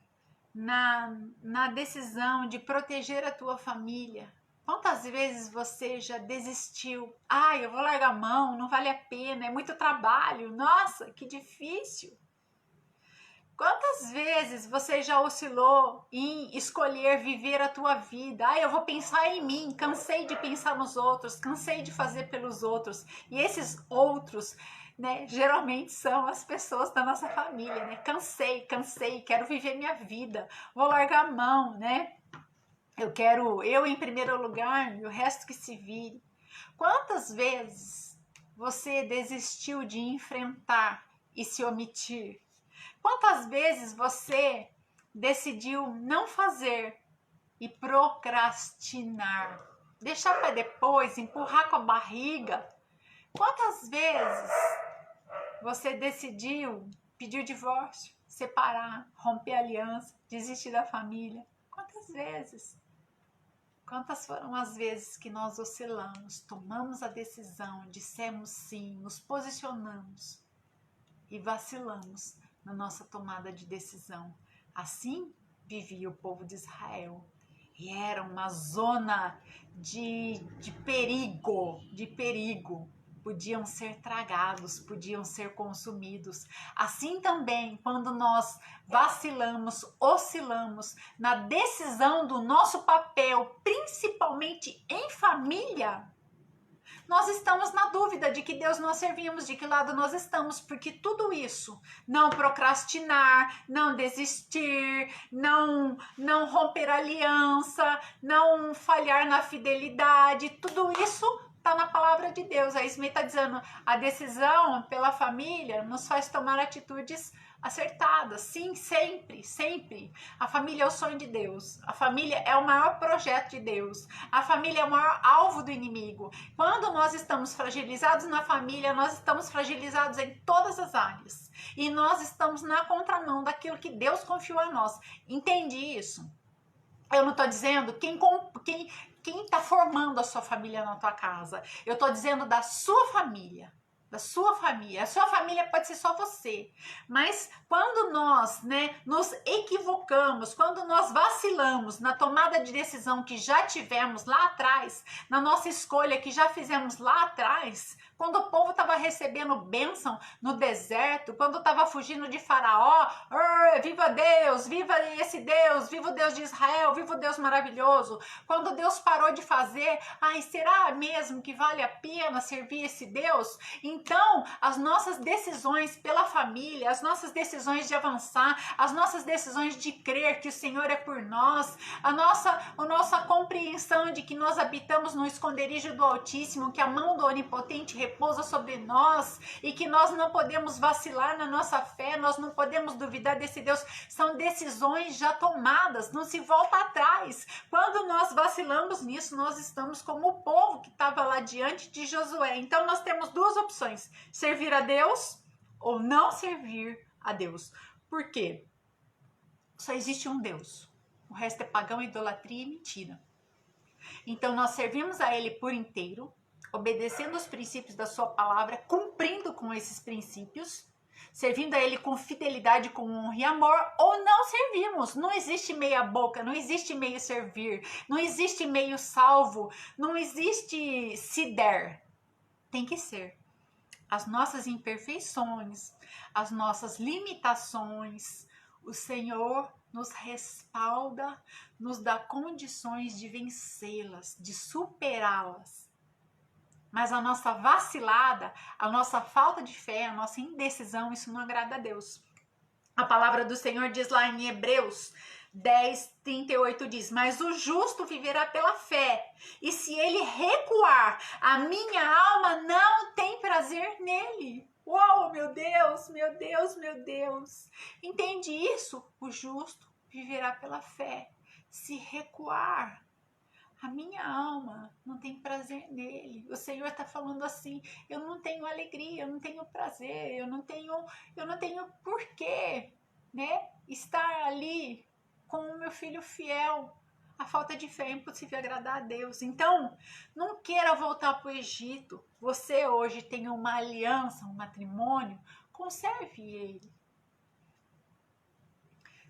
na decisão de proteger a tua família, quantas vezes você já desistiu? Eu vou largar a mão, não vale a pena, é muito trabalho, nossa, que difícil. Quantas vezes você já oscilou em escolher viver a tua vida? Eu vou pensar em mim, cansei de pensar nos outros, cansei de fazer pelos outros. E esses outros, né, geralmente são as pessoas da nossa família, né? Cansei, quero viver minha vida, vou largar a mão, né? Eu quero eu em primeiro lugar e o resto que se vire. Quantas vezes você desistiu de enfrentar e se omitir? Quantas vezes você decidiu não fazer e procrastinar? Deixar para depois, empurrar com a barriga? Quantas vezes você decidiu pedir divórcio, separar, romper aliança, desistir da família? Quantas vezes? Quantas foram as vezes que nós oscilamos, tomamos a decisão, dissemos sim, nos posicionamos e vacilamos na nossa tomada de decisão? Assim vivia o povo de Israel. E era uma zona de perigo, Podiam ser tragados, podiam ser consumidos. Assim também, quando nós vacilamos, oscilamos na decisão do nosso papel, principalmente em família, nós estamos na dúvida de que Deus nós servimos, de que lado nós estamos, porque tudo isso, não procrastinar, não desistir, não romper aliança, não falhar na fidelidade, tudo isso está na palavra de Deus. A Ismê está dizendo, a decisão pela família nos faz tomar atitudes acertadas. Sim, sempre. A família é o sonho de Deus. A família é o maior projeto de Deus. A família é o maior alvo do inimigo. Quando nós estamos fragilizados na família, nós estamos fragilizados em todas as áreas. E nós estamos na contramão daquilo que Deus confiou a nós. Entende isso? Eu não estou dizendo quem está formando a sua família na tua casa. Eu estou dizendo da sua família. A sua família pode ser só você, mas quando nós, nos equivocamos, quando nós vacilamos na tomada de decisão que já tivemos lá atrás, na nossa escolha que já fizemos lá atrás, quando o povo estava recebendo bênção no deserto, quando estava fugindo de Faraó, viva Deus, viva esse Deus, viva o Deus de Israel, viva o Deus maravilhoso. Quando Deus parou de fazer, será mesmo que vale a pena servir esse Deus? Então, as nossas decisões pela família, as nossas decisões de avançar, as nossas decisões de crer que o Senhor é por nós, a nossa compreensão de que nós habitamos no esconderijo do Altíssimo, que a mão do Onipotente repousa sobre nós e que nós não podemos vacilar na nossa fé, nós não podemos duvidar desse Deus, são decisões já tomadas, não se volta atrás. Quando nós vacilamos nisso, nós estamos como o povo que estava lá diante de Josué. Então nós temos duas opções: servir a Deus ou não servir a Deus. Por quê? Só existe um Deus, o resto é pagão, idolatria e mentira. Então nós servimos a Ele por inteiro, obedecendo os princípios da sua palavra, cumprindo com esses princípios, servindo a Ele com fidelidade, com honra e amor, ou não servimos. Não existe meia boca, não existe meio servir, não existe meio salvo, não existe se der. Tem que ser. As nossas imperfeições, as nossas limitações, o Senhor nos respalda, nos dá condições de vencê-las, de superá-las. Mas a nossa vacilada, a nossa falta de fé, a nossa indecisão, isso não agrada a Deus. A palavra do Senhor diz lá em Hebreus 10:38 diz: mas o justo viverá pela fé, e se ele recuar, a minha alma não tem prazer nele. Uau, meu Deus, meu Deus, meu Deus. Entende isso? O justo viverá pela fé. Se recuar, a minha alma não tem prazer nele. O Senhor está falando assim: eu não tenho alegria, eu não tenho prazer, eu não tenho porquê, né? Estar ali com o meu filho fiel. A falta de fé é impossível agradar a Deus. Então, não queira voltar para o Egito. Você hoje tem uma aliança, um matrimônio, conserve ele.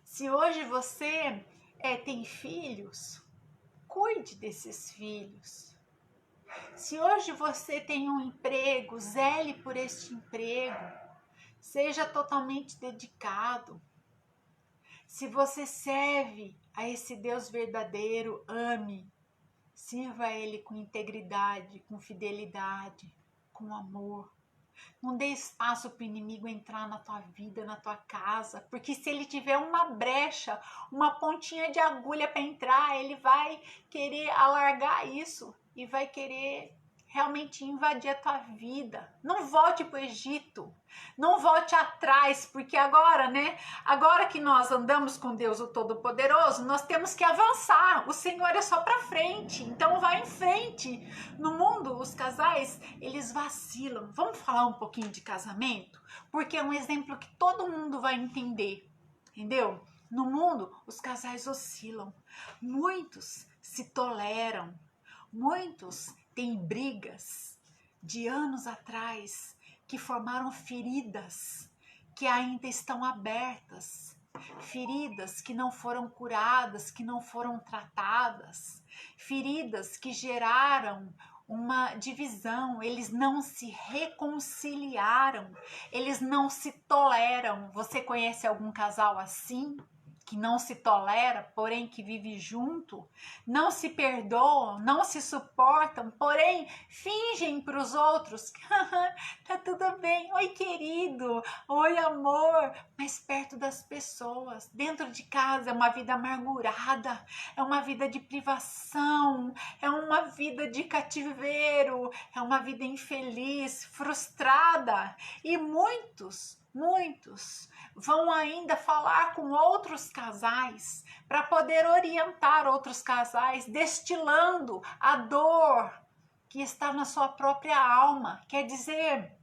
Se hoje você tem filhos, cuide desses filhos. Se hoje você tem um emprego, zele por este emprego. Seja totalmente dedicado. Se você serve a esse Deus verdadeiro, ame. Sirva a Ele com integridade, com fidelidade, com amor. Não dê espaço para o inimigo entrar na tua vida, na tua casa, porque se ele tiver uma brecha, uma pontinha de agulha para entrar, ele vai querer alargar isso e vai querer realmente invadir a tua vida. Não volte para o Egito, não volte atrás, porque agora, né? Agora que nós andamos com Deus o Todo-Poderoso, nós temos que avançar. O Senhor é só para frente, então vai em frente. No mundo, os casais, eles vacilam. Vamos falar um pouquinho de casamento? Porque é um exemplo que todo mundo vai entender, entendeu? No mundo, os casais oscilam. Muitos se toleram. Muitos têm brigas de anos atrás que formaram feridas que ainda estão abertas, feridas que não foram curadas, que não foram tratadas, feridas que geraram uma divisão, eles não se reconciliaram, eles não se toleram. Você conhece algum casal assim? Que não se tolera, porém que vive junto, não se perdoam, não se suportam, porém fingem para os outros que tá tudo bem, oi querido, oi amor, mas perto das pessoas, dentro de casa é uma vida amargurada, é uma vida de privação, é uma vida de cativeiro, é uma vida infeliz, frustrada, e muitos vão ainda falar com outros casais para poder orientar outros casais, destilando a dor que está na sua própria alma. Quer dizer,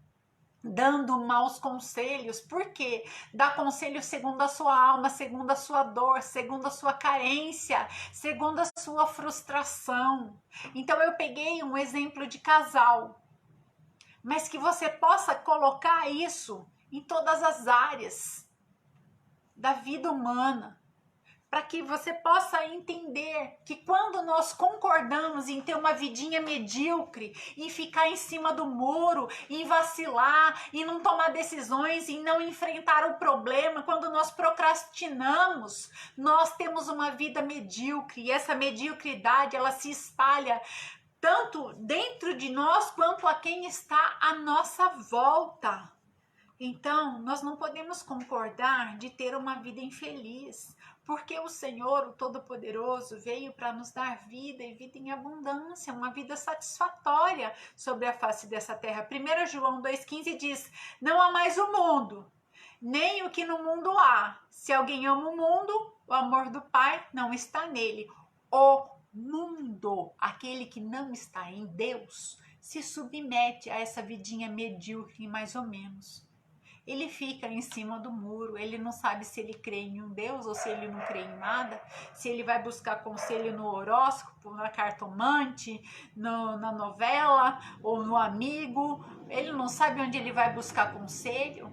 dando maus conselhos. Por quê? Dá conselho segundo a sua alma, segundo a sua dor, segundo a sua carência, segundo a sua frustração. Então eu peguei um exemplo de casal, mas que você possa colocar isso em todas as áreas da vida humana, para que você possa entender que quando nós concordamos em ter uma vidinha medíocre, em ficar em cima do muro, em vacilar, em não tomar decisões, em não enfrentar o problema, quando nós procrastinamos, nós temos uma vida medíocre, e essa mediocridade, ela se espalha tanto dentro de nós, quanto a quem está à nossa volta. Então, nós não podemos concordar de ter uma vida infeliz, porque o Senhor, o Todo-Poderoso, veio para nos dar vida e vida em abundância, uma vida satisfatória sobre a face dessa terra. 1 João 2,15 diz: não há mais o mundo, nem o que no mundo há. Se alguém ama o mundo, o amor do Pai não está nele. O mundo, aquele que não está em Deus, se submete a essa vidinha medíocre, mais ou menos. ele fica em cima do muro, ele não sabe se ele crê em um Deus ou se ele não crê em nada, se ele vai buscar conselho no horóscopo, na cartomante, na novela ou no amigo, ele não sabe onde ele vai buscar conselho,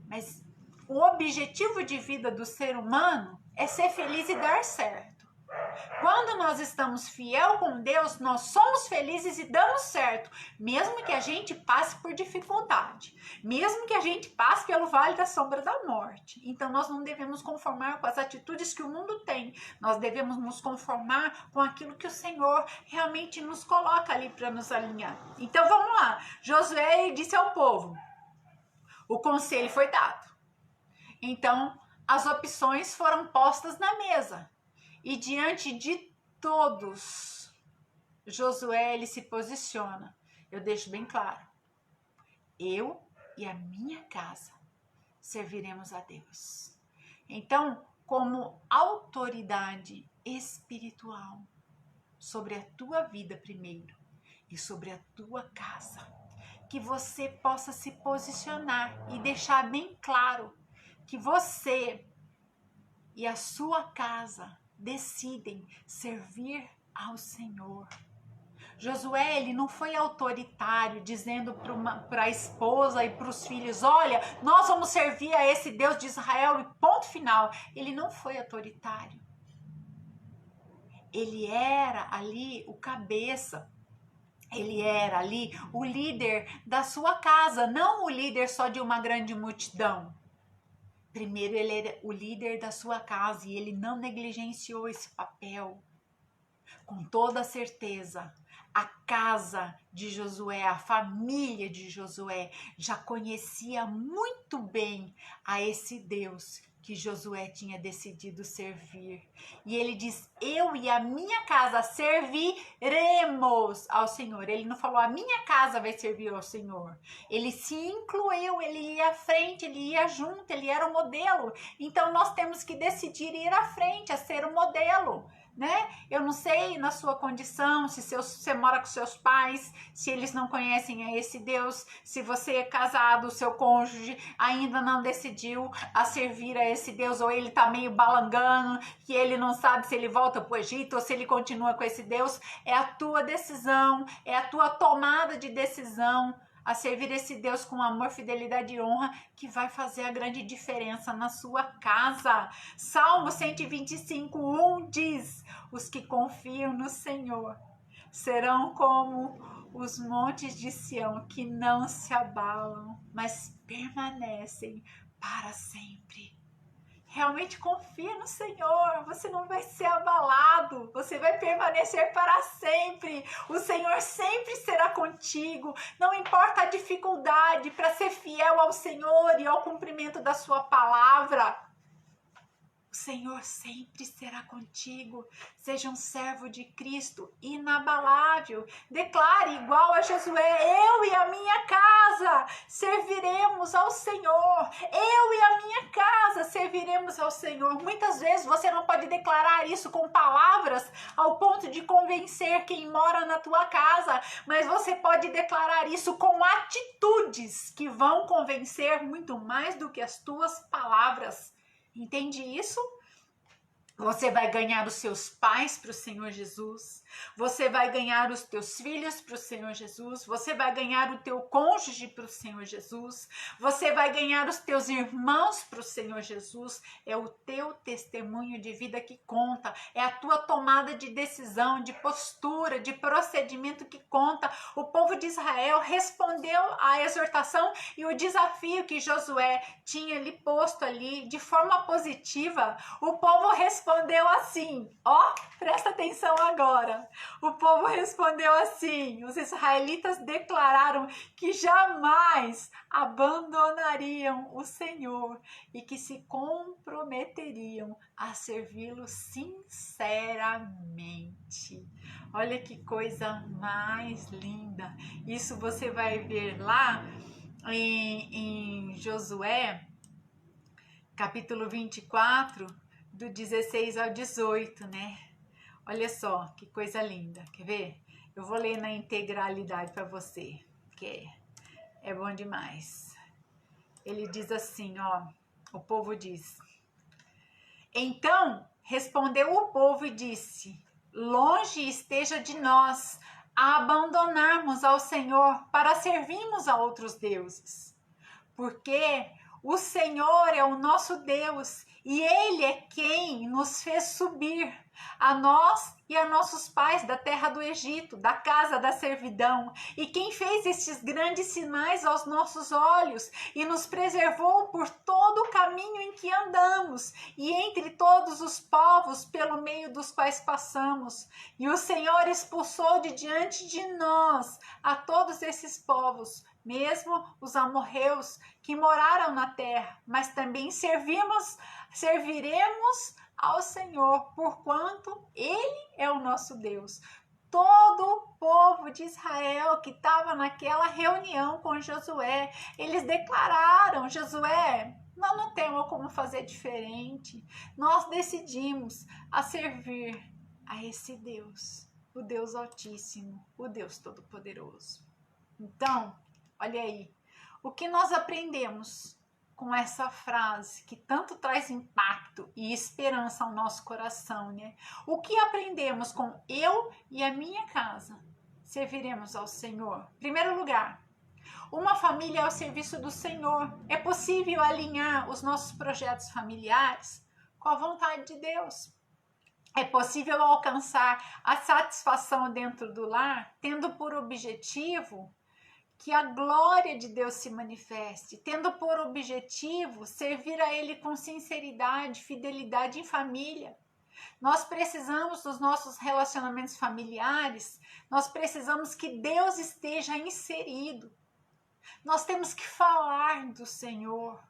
mas o objetivo de vida do ser humano é ser feliz e dar certo. Quando nós estamos fiel com Deus, nós somos felizes e damos certo, mesmo que a gente passe por dificuldade, mesmo que a gente passe pelo vale da sombra da morte. Então nós não devemos conformar com as atitudes que o mundo tem, nós devemos nos conformar com aquilo que o Senhor realmente nos coloca ali para nos alinhar. Então vamos lá, Josué disse ao povo, o conselho foi dado, então as opções foram postas na mesa. E diante de todos, Josué, ele se posiciona. Eu deixo bem claro. Eu e a minha casa serviremos a Deus. Então, como autoridade espiritual sobre a tua vida primeiro e sobre a tua casa, que você possa se posicionar e deixar bem claro que você e a sua casa decidem servir ao Senhor. Josué, ele não foi autoritário, dizendo para a esposa e para os filhos, olha, nós vamos servir a esse Deus de Israel e ponto final. Ele não foi autoritário. Ele era ali o cabeça. Ele era ali o líder da sua casa, não o líder só de uma grande multidão. Primeiro, ele era o líder da sua casa e ele não negligenciou esse papel. Com toda certeza, a casa de Josué, a família de Josué, já conhecia muito bem a esse Deus que Josué tinha decidido servir. E ele diz, eu e a minha casa serviremos ao Senhor. Ele não falou, a minha casa vai servir ao Senhor. Ele se incluiu, ele ia à frente, ele ia junto, ele era o modelo. Então nós temos que decidir ir à frente, a ser o modelo. Né? Eu não sei na sua condição, se você mora com seus pais, se eles não conhecem a esse Deus, se você é casado, o seu cônjuge ainda não decidiu a servir a esse Deus, ou ele tá meio balangando, que ele não sabe se ele volta pro Egito ou se ele continua com esse Deus. É a tua decisão, é a tua tomada de decisão a servir esse Deus com amor, fidelidade e honra, que vai fazer a grande diferença na sua casa. Salmo 125:1 diz, os que confiam no Senhor serão como os montes de Sião, que não se abalam, mas permanecem para sempre. Realmente confia no Senhor, você não vai ser abalado, você vai permanecer para sempre. O Senhor sempre será contigo, não importa a dificuldade, para ser fiel ao Senhor e ao cumprimento da sua palavra. O Senhor sempre será contigo. Seja um servo de Cristo inabalável. Declare igual a Josué, eu e a minha casa serviremos ao Senhor. Eu e a minha casa serviremos ao Senhor. Muitas vezes você não pode declarar isso com palavras ao ponto de convencer quem mora na tua casa, mas você pode declarar isso com atitudes que vão convencer muito mais do que as tuas palavras. Entende isso? Você vai ganhar os seus pais para o Senhor Jesus, você vai ganhar os teus filhos para o Senhor Jesus, você vai ganhar o teu cônjuge para o Senhor Jesus, você vai ganhar os teus irmãos para o Senhor Jesus. É o teu testemunho de vida que conta, é a tua tomada de decisão, de postura, de procedimento que conta. O povo de Israel respondeu à exortação e o desafio que Josué tinha lhe posto ali de forma positiva. O povo respondeu assim, ó, presta atenção agora. O povo respondeu assim, os israelitas declararam que jamais abandonariam o Senhor e que se comprometeriam a servi-lo sinceramente. Olha que coisa mais linda. Isso você vai ver lá em Josué, capítulo 24, do 16 ao 18, né? Olha só, que coisa linda. Quer ver? Eu vou ler na integralidade para você, que é bom demais. ele diz assim, ó, o povo diz: então respondeu o povo e disse: longe esteja de nós a abandonarmos ao Senhor para servirmos a outros deuses, porque o Senhor é o nosso Deus e Ele é quem nos fez subir, a nós e a nossos pais, da terra do Egito, da casa da servidão, e quem fez estes grandes sinais aos nossos olhos e nos preservou por todo o caminho em que andamos e entre todos os povos pelo meio dos quais passamos. E o Senhor expulsou de diante de nós a todos esses povos, mesmo os amorreus que moraram na terra, mas também serviremos ao Senhor, porquanto Ele é o nosso Deus. Todo o povo de Israel que estava naquela reunião com Josué, eles declararam: Josué, nós não temos como fazer diferente, nós decidimos a servir a esse Deus, o Deus Altíssimo, o Deus Todo-Poderoso. Então, olha aí, o que nós aprendemos com essa frase que tanto traz impacto e esperança ao nosso coração, né? O que aprendemos com eu e a minha casa serviremos ao Senhor? Em primeiro lugar, uma família ao serviço do Senhor. É possível alinhar os nossos projetos familiares com a vontade de Deus. É possível alcançar a satisfação dentro do lar, tendo por objetivo que a glória de Deus se manifeste, tendo por objetivo servir a Ele com sinceridade, fidelidade em família. Nós precisamos dos nossos relacionamentos familiares, nós precisamos que Deus esteja inserido. Nós temos que falar do Senhor.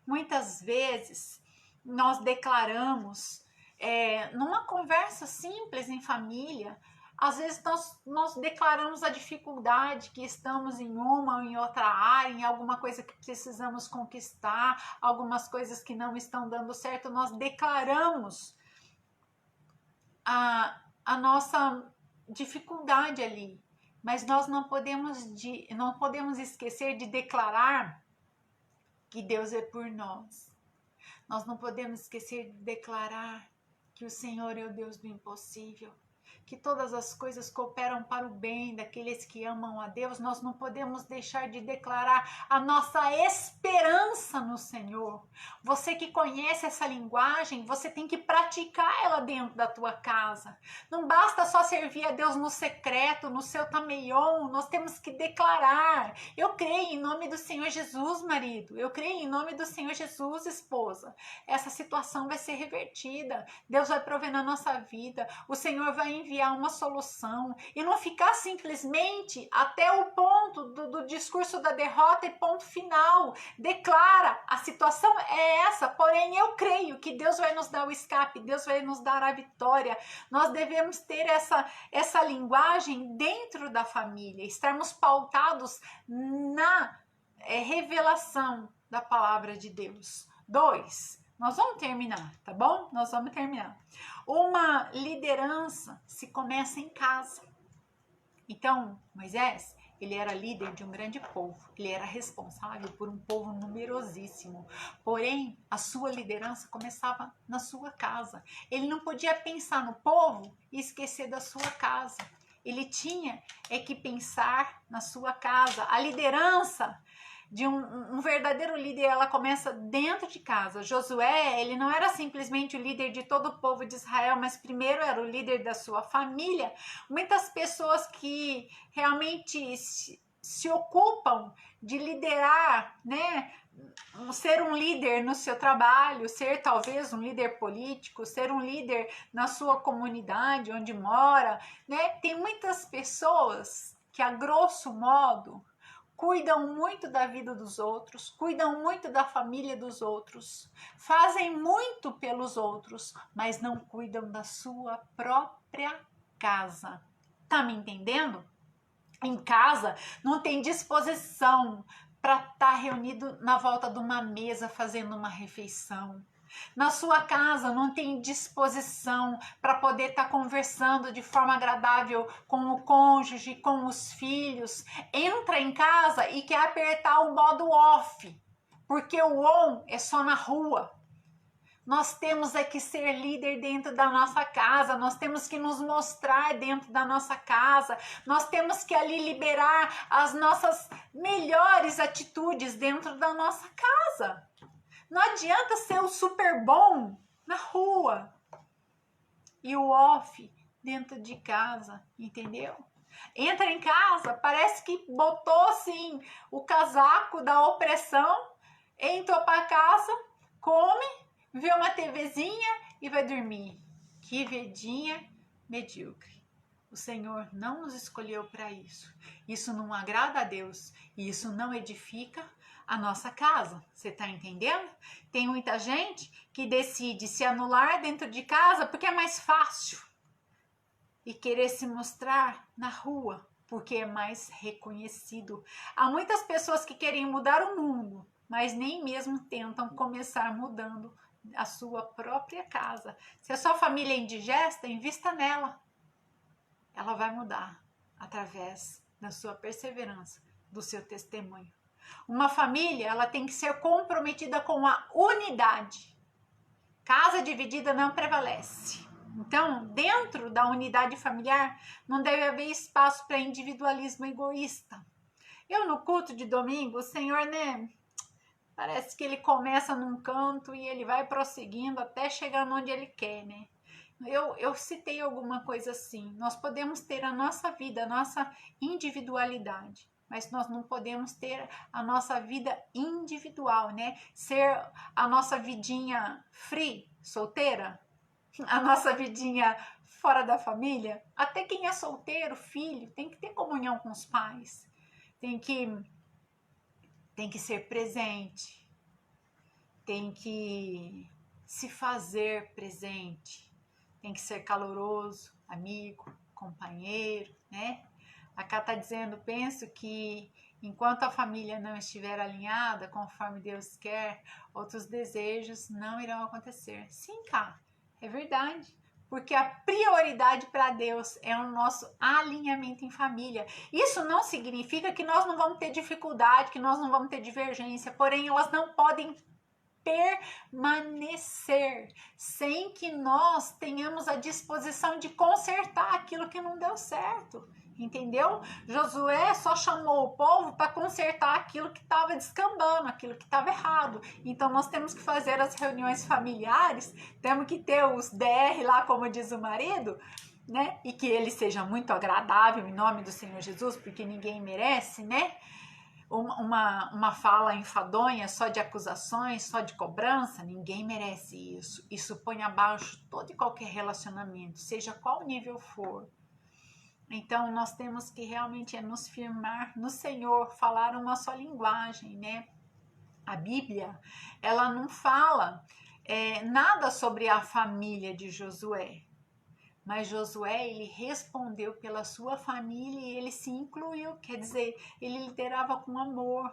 Muitas vezes nós declaramos, numa conversa simples em família, às vezes nós declaramos a dificuldade que estamos em uma ou em outra área, em alguma coisa que precisamos conquistar, algumas coisas que não estão dando certo, nós declaramos a nossa dificuldade ali, mas nós não podemos esquecer de declarar que Deus é por nós. Nós não podemos esquecer de declarar que o Senhor é o Deus do impossível, que todas as coisas cooperam para o bem daqueles que amam a Deus. Nós não podemos deixar de declarar a nossa esperança no Senhor. Você que conhece essa linguagem, você tem que praticar ela dentro da tua casa. Não basta só servir a Deus no secreto, no seu tameion, nós temos que declarar: eu creio em nome do Senhor Jesus, marido, eu creio em nome do Senhor Jesus, esposa. Essa situação vai ser revertida, Deus vai prover na nossa vida, o Senhor vai enviar uma solução, e não ficar simplesmente até o ponto do discurso da derrota e ponto final. Declara: a situação é essa, porém eu creio que Deus vai nos dar o escape, Deus vai nos dar a vitória. Nós devemos ter essa linguagem dentro da família, estarmos pautados na revelação da palavra de Deus. 2, nós vamos terminar, tá bom? Nós vamos terminar. Uma liderança se começa em casa. Então, Moisés, ele era líder de um grande povo. Ele era responsável por um povo numerosíssimo. Porém, a sua liderança começava na sua casa. Ele não podia pensar no povo e esquecer da sua casa. Ele tinha que pensar na sua casa. A liderança de um verdadeiro líder, ela começa dentro de casa. Josué, ele não era simplesmente o líder de todo o povo de Israel, mas primeiro era o líder da sua família. Muitas pessoas que realmente se ocupam de liderar, né? Ser um líder no seu trabalho, ser talvez um líder político, ser um líder na sua comunidade onde mora, né? Tem muitas pessoas que, a grosso modo, cuidam muito da vida dos outros, cuidam muito da família dos outros, fazem muito pelos outros, mas não cuidam da sua própria casa. Tá me entendendo? Em casa não tem disposição para estar reunido na volta de uma mesa fazendo uma refeição. Na sua casa não tem disposição para poder estar conversando de forma agradável com o cônjuge, com os filhos. Entra em casa e quer apertar o modo off. porque o on é só na rua. Nós temos é que ser líder dentro da nossa casa, nós temos que nos mostrar dentro da nossa casa, nós temos que ali liberar as nossas melhores atitudes dentro da nossa casa. Não adianta ser o super bom na rua e o off dentro de casa, entendeu? Entra em casa, parece que botou assim o casaco da opressão, entrou para casa, come, vê uma TVzinha e vai dormir. Que vidinha medíocre. O Senhor não nos escolheu para isso. Isso não agrada a Deus e isso não edifica a nossa casa. Você está entendendo? Tem muita gente que decide se anular dentro de casa porque é mais fácil e querer se mostrar na rua porque é mais reconhecido. Há muitas pessoas que querem mudar o mundo, mas nem mesmo tentam começar mudando a sua própria casa. Se a sua família é indigesta, invista nela. Ela vai mudar através da sua perseverança, do seu testemunho. Uma família, ela tem que ser comprometida com a unidade. Casa dividida não prevalece. Então, dentro da unidade familiar, não deve haver espaço para individualismo egoísta. Eu, no culto de domingo, o Senhor, parece que ele começa num canto e ele vai prosseguindo até chegar onde ele quer, Eu citei alguma coisa assim. Nós podemos ter a nossa vida, a nossa individualidade, mas nós não podemos ter a nossa vida individual, Ser a nossa vidinha free, solteira, a nossa vidinha fora da família. Até quem é solteiro, filho, tem que ter comunhão com os pais, tem que ser presente, tem que se fazer presente, tem que ser caloroso, amigo, companheiro, A Cá está dizendo, penso que enquanto a família não estiver alinhada conforme Deus quer, outros desejos não irão acontecer. Sim, Cá, é verdade. Porque a prioridade para Deus é o nosso alinhamento em família. Isso não significa que nós não vamos ter dificuldade, que nós não vamos ter divergência, porém elas não podem permanecer sem que nós tenhamos a disposição de consertar aquilo que não deu certo, entendeu? Josué só chamou o povo para consertar aquilo que estava descambando, aquilo que estava errado. Então nós temos que fazer as reuniões familiares, temos que ter os DR lá, como diz o marido, E que ele seja muito agradável em nome do Senhor Jesus, porque ninguém merece, Uma fala enfadonha, só de acusações, só de cobrança, ninguém merece isso. Isso põe abaixo todo e qualquer relacionamento, seja qual nível for. Então, nós temos que realmente nos firmar no Senhor, falar uma só linguagem, A Bíblia, ela não fala nada sobre a família de Josué. Mas Josué, ele respondeu pela sua família e ele se incluiu, quer dizer, ele liderava com amor,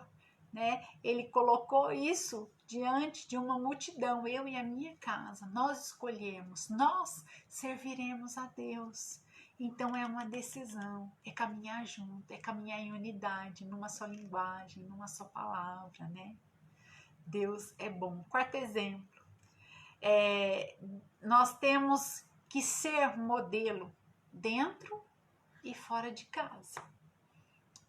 Ele colocou isso diante de uma multidão, eu e a minha casa, nós escolhemos, nós serviremos a Deus. Então é uma decisão, é caminhar junto, é caminhar em unidade, numa só linguagem, numa só palavra, Deus é bom. Quarto exemplo, nós temos que ser modelo dentro e fora de casa.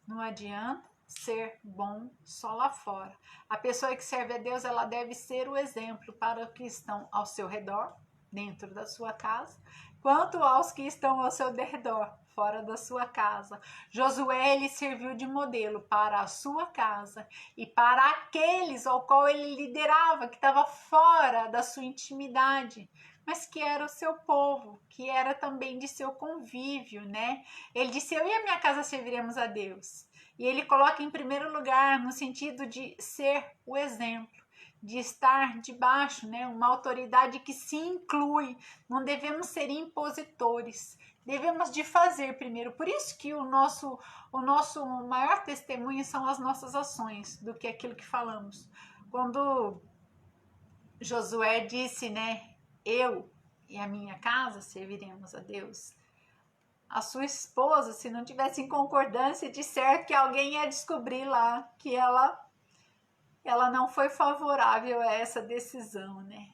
Não adianta ser bom só lá fora. A pessoa que serve a Deus, ela deve ser o exemplo para os que estão ao seu redor, dentro da sua casa, quanto aos que estão ao seu redor, fora da sua casa. Josué, ele serviu de modelo para a sua casa e para aqueles ao qual ele liderava, que estava fora da sua intimidade, mas que era o seu povo, que era também de seu convívio, Ele disse, eu e a minha casa serviremos a Deus. E ele coloca em primeiro lugar no sentido de ser o exemplo, de estar debaixo, uma autoridade que se inclui. Não devemos ser impositores, devemos de fazer primeiro. Por isso que o nosso maior testemunho são as nossas ações, do que aquilo que falamos. Quando Josué disse, eu e a minha casa serviremos a Deus, a sua esposa, se não tivesse em concordância, disser que alguém ia descobrir lá que ela ela não foi favorável a essa decisão, né?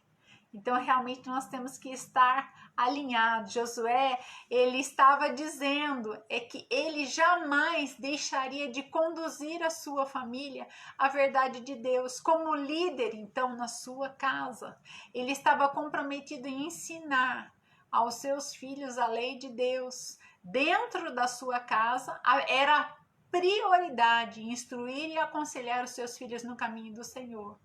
Então, realmente, nós temos que estar alinhados. Josué, ele estava dizendo que ele jamais deixaria de conduzir a sua família à verdade de Deus, como líder, então, na sua casa. Ele estava comprometido em ensinar aos seus filhos a lei de Deus. Dentro da sua casa, era prioridade instruir e aconselhar os seus filhos no caminho do Senhor.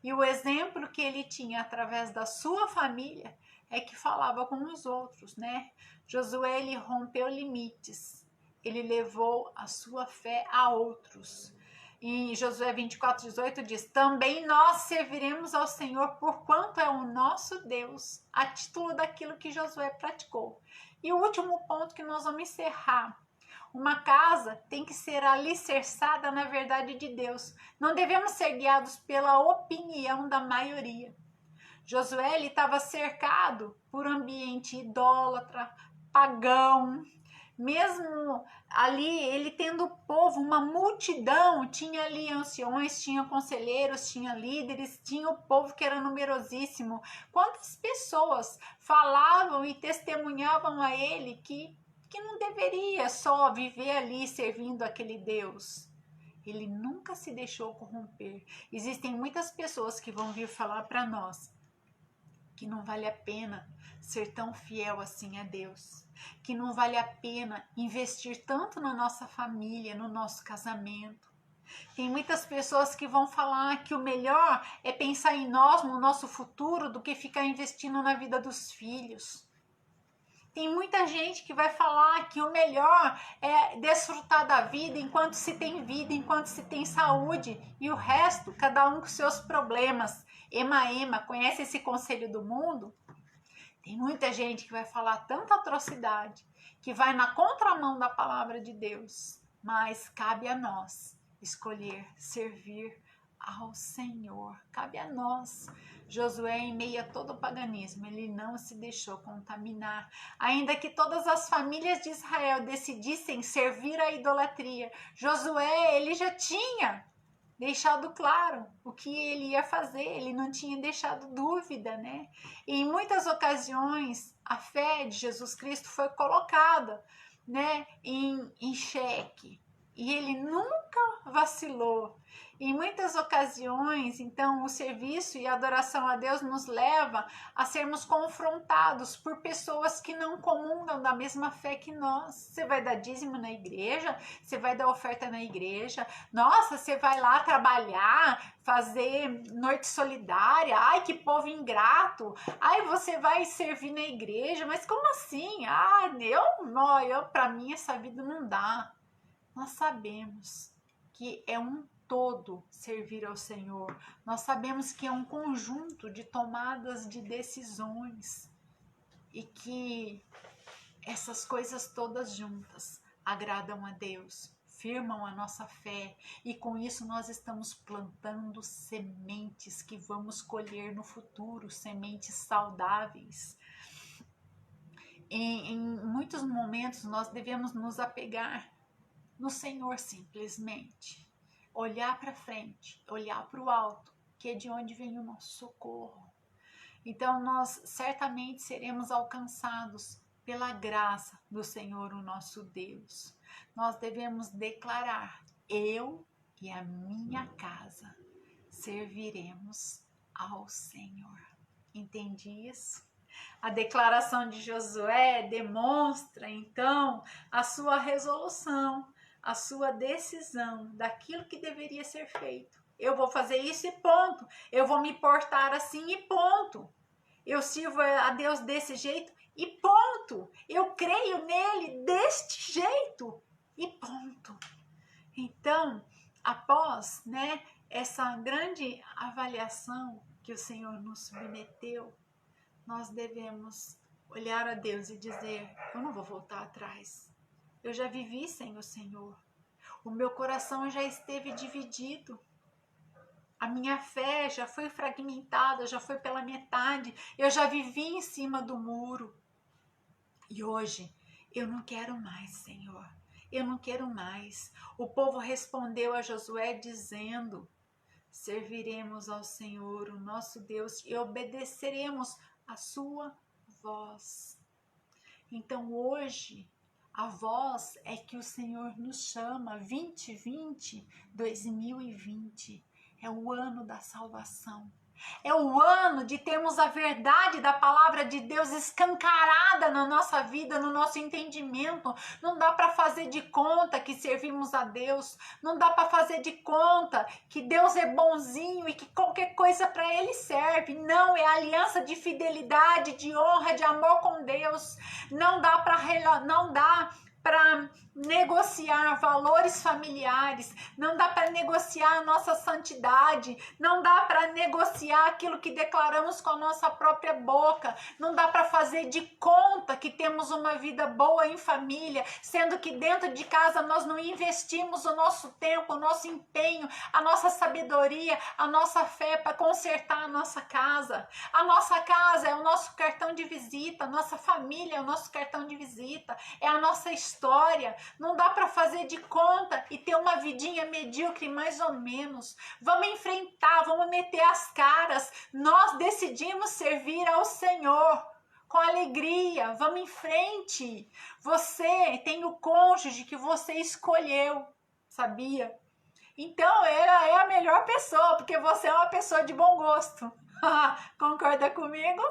E o exemplo que ele tinha através da sua família é que falava com os outros, né? Josué, ele rompeu limites, ele levou a sua fé a outros. Em Josué 24:18 diz: também nós serviremos ao Senhor porquanto é o nosso Deus, a título daquilo que Josué praticou. E o último ponto que nós vamos encerrar: uma casa tem que ser alicerçada na verdade de Deus. Não devemos ser guiados pela opinião da maioria. Josué estava cercado por um ambiente idólatra, pagão. Mesmo ali, ele tendo o povo, uma multidão, tinha ali anciões, tinha conselheiros, tinha líderes, tinha o povo que era numerosíssimo. Quantas pessoas falavam e testemunhavam a ele que não deveria só viver ali servindo aquele Deus. Ele nunca se deixou corromper. Existem muitas pessoas que vão vir falar para nós que não vale a pena ser tão fiel assim a Deus, que não vale a pena investir tanto na nossa família, no nosso casamento. Tem muitas pessoas que vão falar que o melhor é pensar em nós, no nosso futuro, do que ficar investindo na vida dos filhos. Tem muita gente que vai falar que o melhor é desfrutar da vida enquanto se tem vida, enquanto se tem saúde, e o resto, cada um com seus problemas. Ema, conhece esse conselho do mundo? Tem muita gente que vai falar tanta atrocidade, que vai na contramão da palavra de Deus, mas cabe a nós escolher servir ao Senhor, cabe a nós. Josué, em meio a todo o paganismo, ele não se deixou contaminar. Ainda que todas as famílias de Israel decidissem servir à idolatria, Josué, ele já tinha deixado claro o que ele ia fazer, ele não tinha deixado dúvida, né? E em muitas ocasiões, a fé de Jesus Cristo foi colocada, né, em xeque. E ele nunca vacilou. Em muitas ocasiões, então, o serviço e a adoração a Deus nos leva a sermos confrontados por pessoas que não comungam da mesma fé que nós. Você vai dar dízimo na igreja? Você vai dar oferta na igreja? Nossa, você vai lá trabalhar, fazer noite solidária? Ai, que povo ingrato! Ai, você vai servir na igreja? Mas como assim? Ah, para mim essa vida não dá. Nós sabemos que é um todo servir ao Senhor. Nós sabemos que é um conjunto de tomadas de decisões e que essas coisas todas juntas agradam a Deus, firmam a nossa fé, e com isso nós estamos plantando sementes que vamos colher no futuro, sementes saudáveis. Em muitos momentos nós devemos nos apegar no Senhor simplesmente, olhar para frente, olhar para o alto, que é de onde vem o nosso socorro. Então nós certamente seremos alcançados pela graça do Senhor, o nosso Deus. Nós devemos declarar: eu e a minha casa serviremos ao Senhor. Entende isso? A declaração de Josué demonstra então a sua resolução, a sua decisão daquilo que deveria ser feito. Eu vou fazer isso e ponto. Eu vou me portar assim e ponto. Eu sirvo a Deus desse jeito e ponto. Eu creio nele deste jeito e ponto. Então, após, né, essa grande avaliação que o Senhor nos submeteu, nós devemos olhar a Deus e dizer: eu não vou voltar atrás. Eu já vivi sem o Senhor. O meu coração já esteve dividido. A minha fé já foi fragmentada, já foi pela metade. Eu já vivi em cima do muro. E hoje eu não quero mais, Senhor. Eu não quero mais. O povo respondeu a Josué dizendo: serviremos ao Senhor, o nosso Deus, e obedeceremos a sua voz. Então hoje, a voz é que o Senhor nos chama. 2020 é o ano da salvação. É o ano de termos a verdade da palavra de Deus escancarada na nossa vida, no nosso entendimento. Não dá para fazer de conta que servimos a Deus. Não dá para fazer de conta que Deus é bonzinho e que qualquer coisa para Ele serve. Não, é aliança de fidelidade, de honra, de amor com Deus. Não dá para negociar valores familiares, não dá para negociar a nossa santidade, não dá para negociar aquilo que declaramos com a nossa própria boca, não dá para fazer de conta que temos uma vida boa em família, sendo que dentro de casa nós não investimos o nosso tempo, o nosso empenho, a nossa sabedoria, a nossa fé para consertar a nossa casa. A nossa casa é o nosso cartão de visita, a nossa família é o nosso cartão de visita, é a nossa história. Não dá para fazer de conta e ter uma vidinha medíocre mais ou menos. Vamos enfrentar, vamos meter as caras. Nós decidimos servir ao Senhor com alegria. Vamos em frente. Você tem o cônjuge que você escolheu, sabia? Então ela é a melhor pessoa, porque você é uma pessoa de bom gosto. Concorda comigo?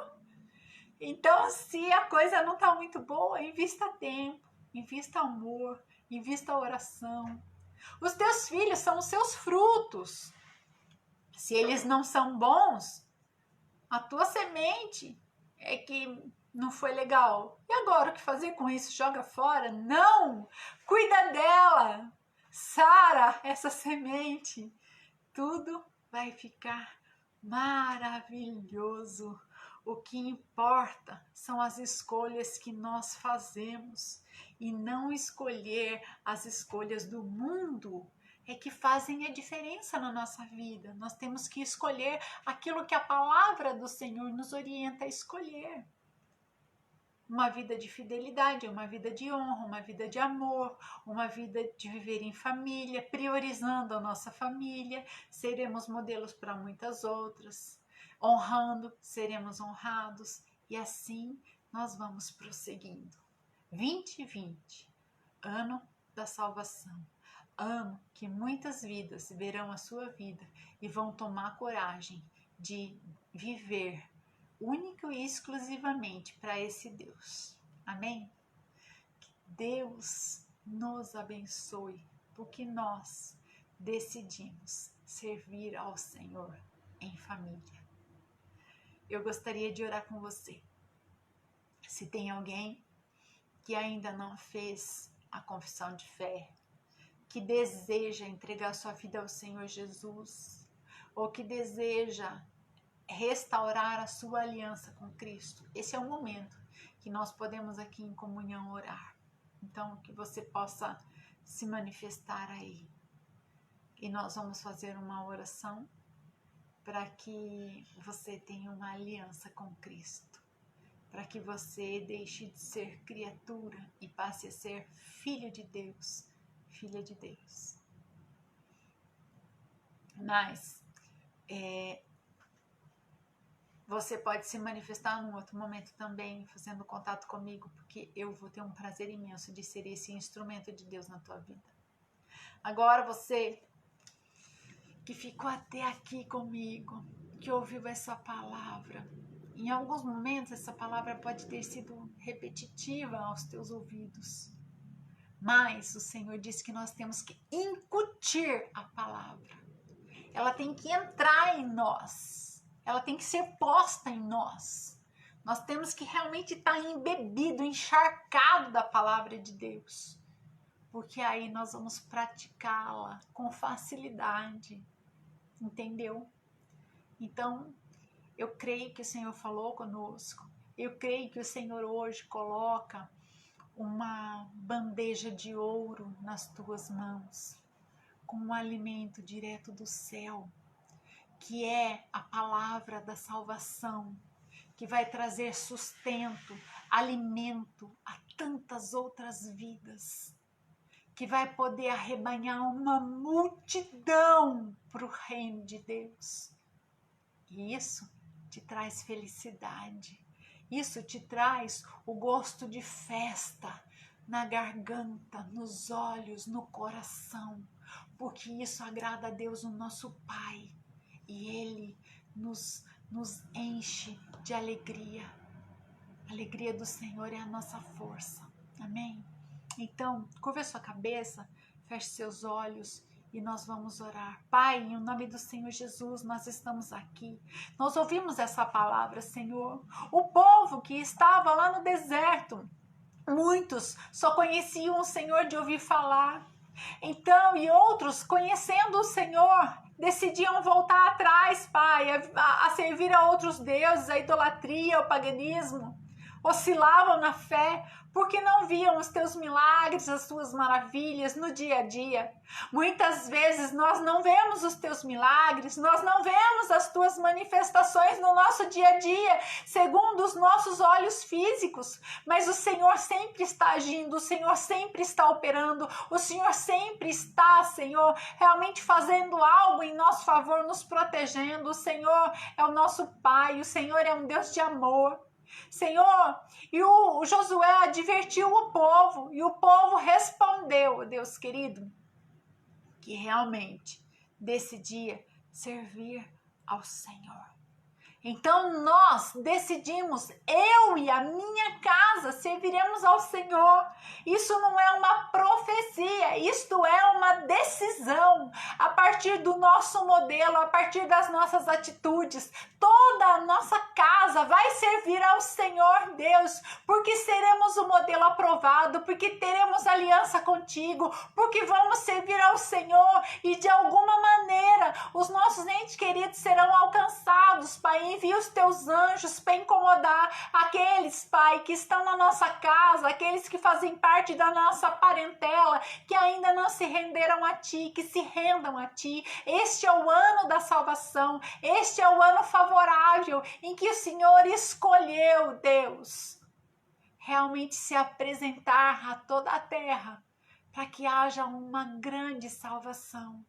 Então, se a coisa não está muito boa, invista tempo, invista amor, invista oração. Os teus filhos são os seus frutos. Se eles não são bons, a tua semente é que não foi legal. E agora o que fazer com isso? Joga fora? Não! Cuida dela! Sara essa semente. Tudo vai ficar maravilhoso. O que importa são as escolhas que nós fazemos e não escolher as escolhas do mundo é que fazem a diferença na nossa vida. Nós temos que escolher aquilo que a palavra do Senhor nos orienta a escolher. Uma vida de fidelidade, uma vida de honra, uma vida de amor, uma vida de viver em família, priorizando a nossa família, seremos modelos para muitas outras. Honrando, seremos honrados e assim nós vamos prosseguindo. 2020, ano da salvação, ano que muitas vidas verão a sua vida e vão tomar coragem de viver único e exclusivamente para esse Deus. Amém? Que Deus nos abençoe, porque nós decidimos servir ao Senhor em família. Eu gostaria de orar com você. Se tem alguém que ainda não fez a confissão de fé, que deseja entregar sua vida ao Senhor Jesus, ou que deseja restaurar a sua aliança com Cristo, esse é o momento que nós podemos aqui em comunhão orar. Então, que você possa se manifestar aí. E nós vamos fazer uma oração para que você tenha uma aliança com Cristo, para que você deixe de ser criatura e passe a ser filho de Deus, filha de Deus. Mas você pode se manifestar num outro momento também, fazendo contato comigo, porque eu vou ter um prazer imenso de ser esse instrumento de Deus na tua vida. Agora você que ficou até aqui comigo, que ouviu essa palavra, em alguns momentos essa palavra pode ter sido repetitiva aos teus ouvidos, mas o Senhor disse que nós temos que incutir a palavra. Ela tem que entrar em nós, ela tem que ser posta em nós. Nós temos que realmente estar embebido, encharcado da palavra de Deus, porque aí nós vamos praticá-la com facilidade, entendeu? Então, eu creio que o Senhor falou conosco, eu creio que o Senhor hoje coloca uma bandeja de ouro nas tuas mãos, com um alimento direto do céu, que é a palavra da salvação, que vai trazer sustento, alimento a tantas outras vidas, que vai poder arrebanhar uma multidão para o reino de Deus. E isso te traz felicidade. Isso te traz o gosto de festa na garganta, nos olhos, no coração. Porque isso agrada a Deus, o nosso Pai. E Ele nos enche de alegria. A alegria do Senhor é a nossa força. Amém? Então, curva a sua cabeça, feche seus olhos e nós vamos orar. Pai, em nome do Senhor Jesus, nós estamos aqui. Nós ouvimos essa palavra, Senhor. O povo que estava lá no deserto, muitos só conheciam o Senhor de ouvir falar. Então, e outros, conhecendo o Senhor, decidiam voltar atrás, Pai, a servir a outros deuses, a idolatria, o paganismo. Oscilavam na fé, porque não viam os teus milagres, as tuas maravilhas no dia a dia. Muitas vezes nós não vemos os teus milagres, nós não vemos as tuas manifestações no nosso dia a dia, segundo os nossos olhos físicos, mas o Senhor sempre está agindo, o Senhor sempre está operando, o Senhor sempre está, Senhor, realmente fazendo algo em nosso favor, nos protegendo. O Senhor é o nosso Pai, o Senhor é um Deus de amor. Senhor, e o Josué advertiu o povo, e o povo respondeu, Deus querido, que realmente decidia servir ao Senhor. Então nós decidimos, eu e a minha casa serviremos ao Senhor. Isso não é uma profecia, isto é uma decisão. A partir do nosso modelo, a partir das nossas atitudes, toda a nossa casa vai servir ao Senhor Deus, porque seremos o modelo aprovado, porque teremos aliança contigo, porque vamos servir ao Senhor e de alguma maneira os nossos entes queridos serão alcançados, Pai. Envia os teus anjos para incomodar aqueles, Pai, que estão na nossa casa, aqueles que fazem parte da nossa parentela, que ainda não se renderam a Ti, que se rendam a Ti. Este é o ano da salvação, este é o ano favorável em que o Senhor escolheu, Deus, realmente se apresentar a toda a terra para que haja uma grande salvação.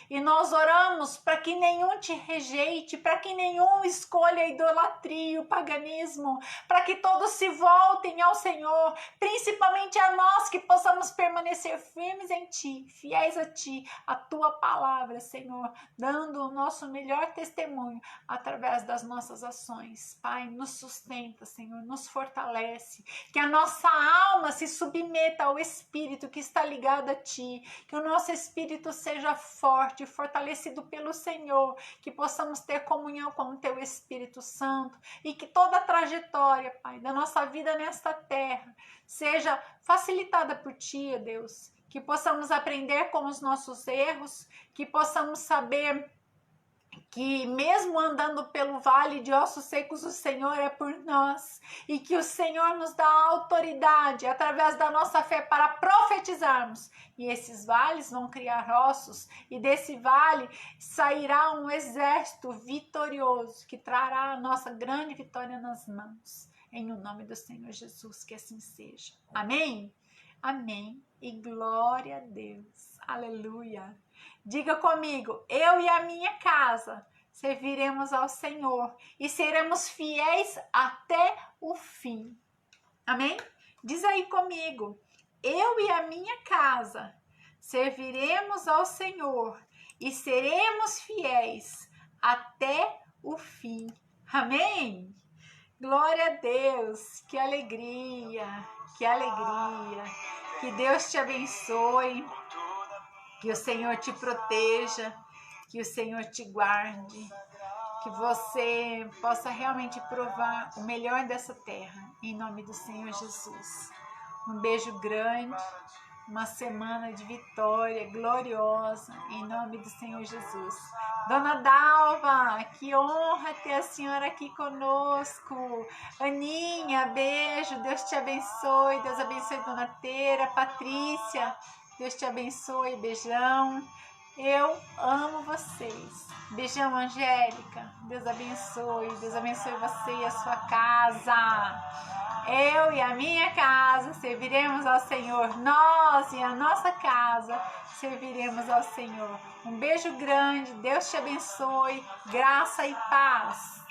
E nós oramos para que nenhum te rejeite, para que nenhum escolha a idolatria, o paganismo, para que todos se voltem ao Senhor, principalmente a nós, que possamos permanecer firmes em Ti, fiéis a Ti, a Tua palavra, Senhor, dando o nosso melhor testemunho através das nossas ações. Pai, nos sustenta, Senhor, nos fortalece, que a nossa alma se submeta ao Espírito que está ligado a Ti, que o nosso Espírito seja forte, fortalecido pelo Senhor, que possamos ter comunhão com o Teu Espírito Santo e que toda a trajetória, Pai, da nossa vida nesta terra seja facilitada por Ti, Deus, que possamos aprender com os nossos erros, que possamos saber que mesmo andando pelo vale de ossos secos, o Senhor é por nós, e que o Senhor nos dá autoridade através da nossa fé para profetizarmos, e esses vales vão criar ossos, e desse vale sairá um exército vitorioso que trará a nossa grande vitória nas mãos, em o nome do Senhor Jesus, que assim seja. Amém? Amém e glória a Deus. Aleluia. Diga comigo, eu e a minha casa serviremos ao Senhor e seremos fiéis até o fim. Amém? Diz aí comigo, eu e a minha casa serviremos ao Senhor e seremos fiéis até o fim. Amém? Glória a Deus, que alegria, que alegria. Que Deus te abençoe, que o Senhor te proteja, que o Senhor te guarde, que você possa realmente provar o melhor dessa terra, em nome do Senhor Jesus. Um beijo grande, uma semana de vitória gloriosa, em nome do Senhor Jesus. Dona Dalva, que honra ter a senhora aqui conosco. Aninha, beijo, Deus te abençoe, Deus abençoe Dona Teira, Patrícia, Deus te abençoe, beijão. Eu amo vocês. Beijão, Angélica. Deus abençoe. Deus abençoe você e a sua casa. Eu e a minha casa serviremos ao Senhor. Nós e a nossa casa serviremos ao Senhor. Um beijo grande. Deus te abençoe. Graça e paz.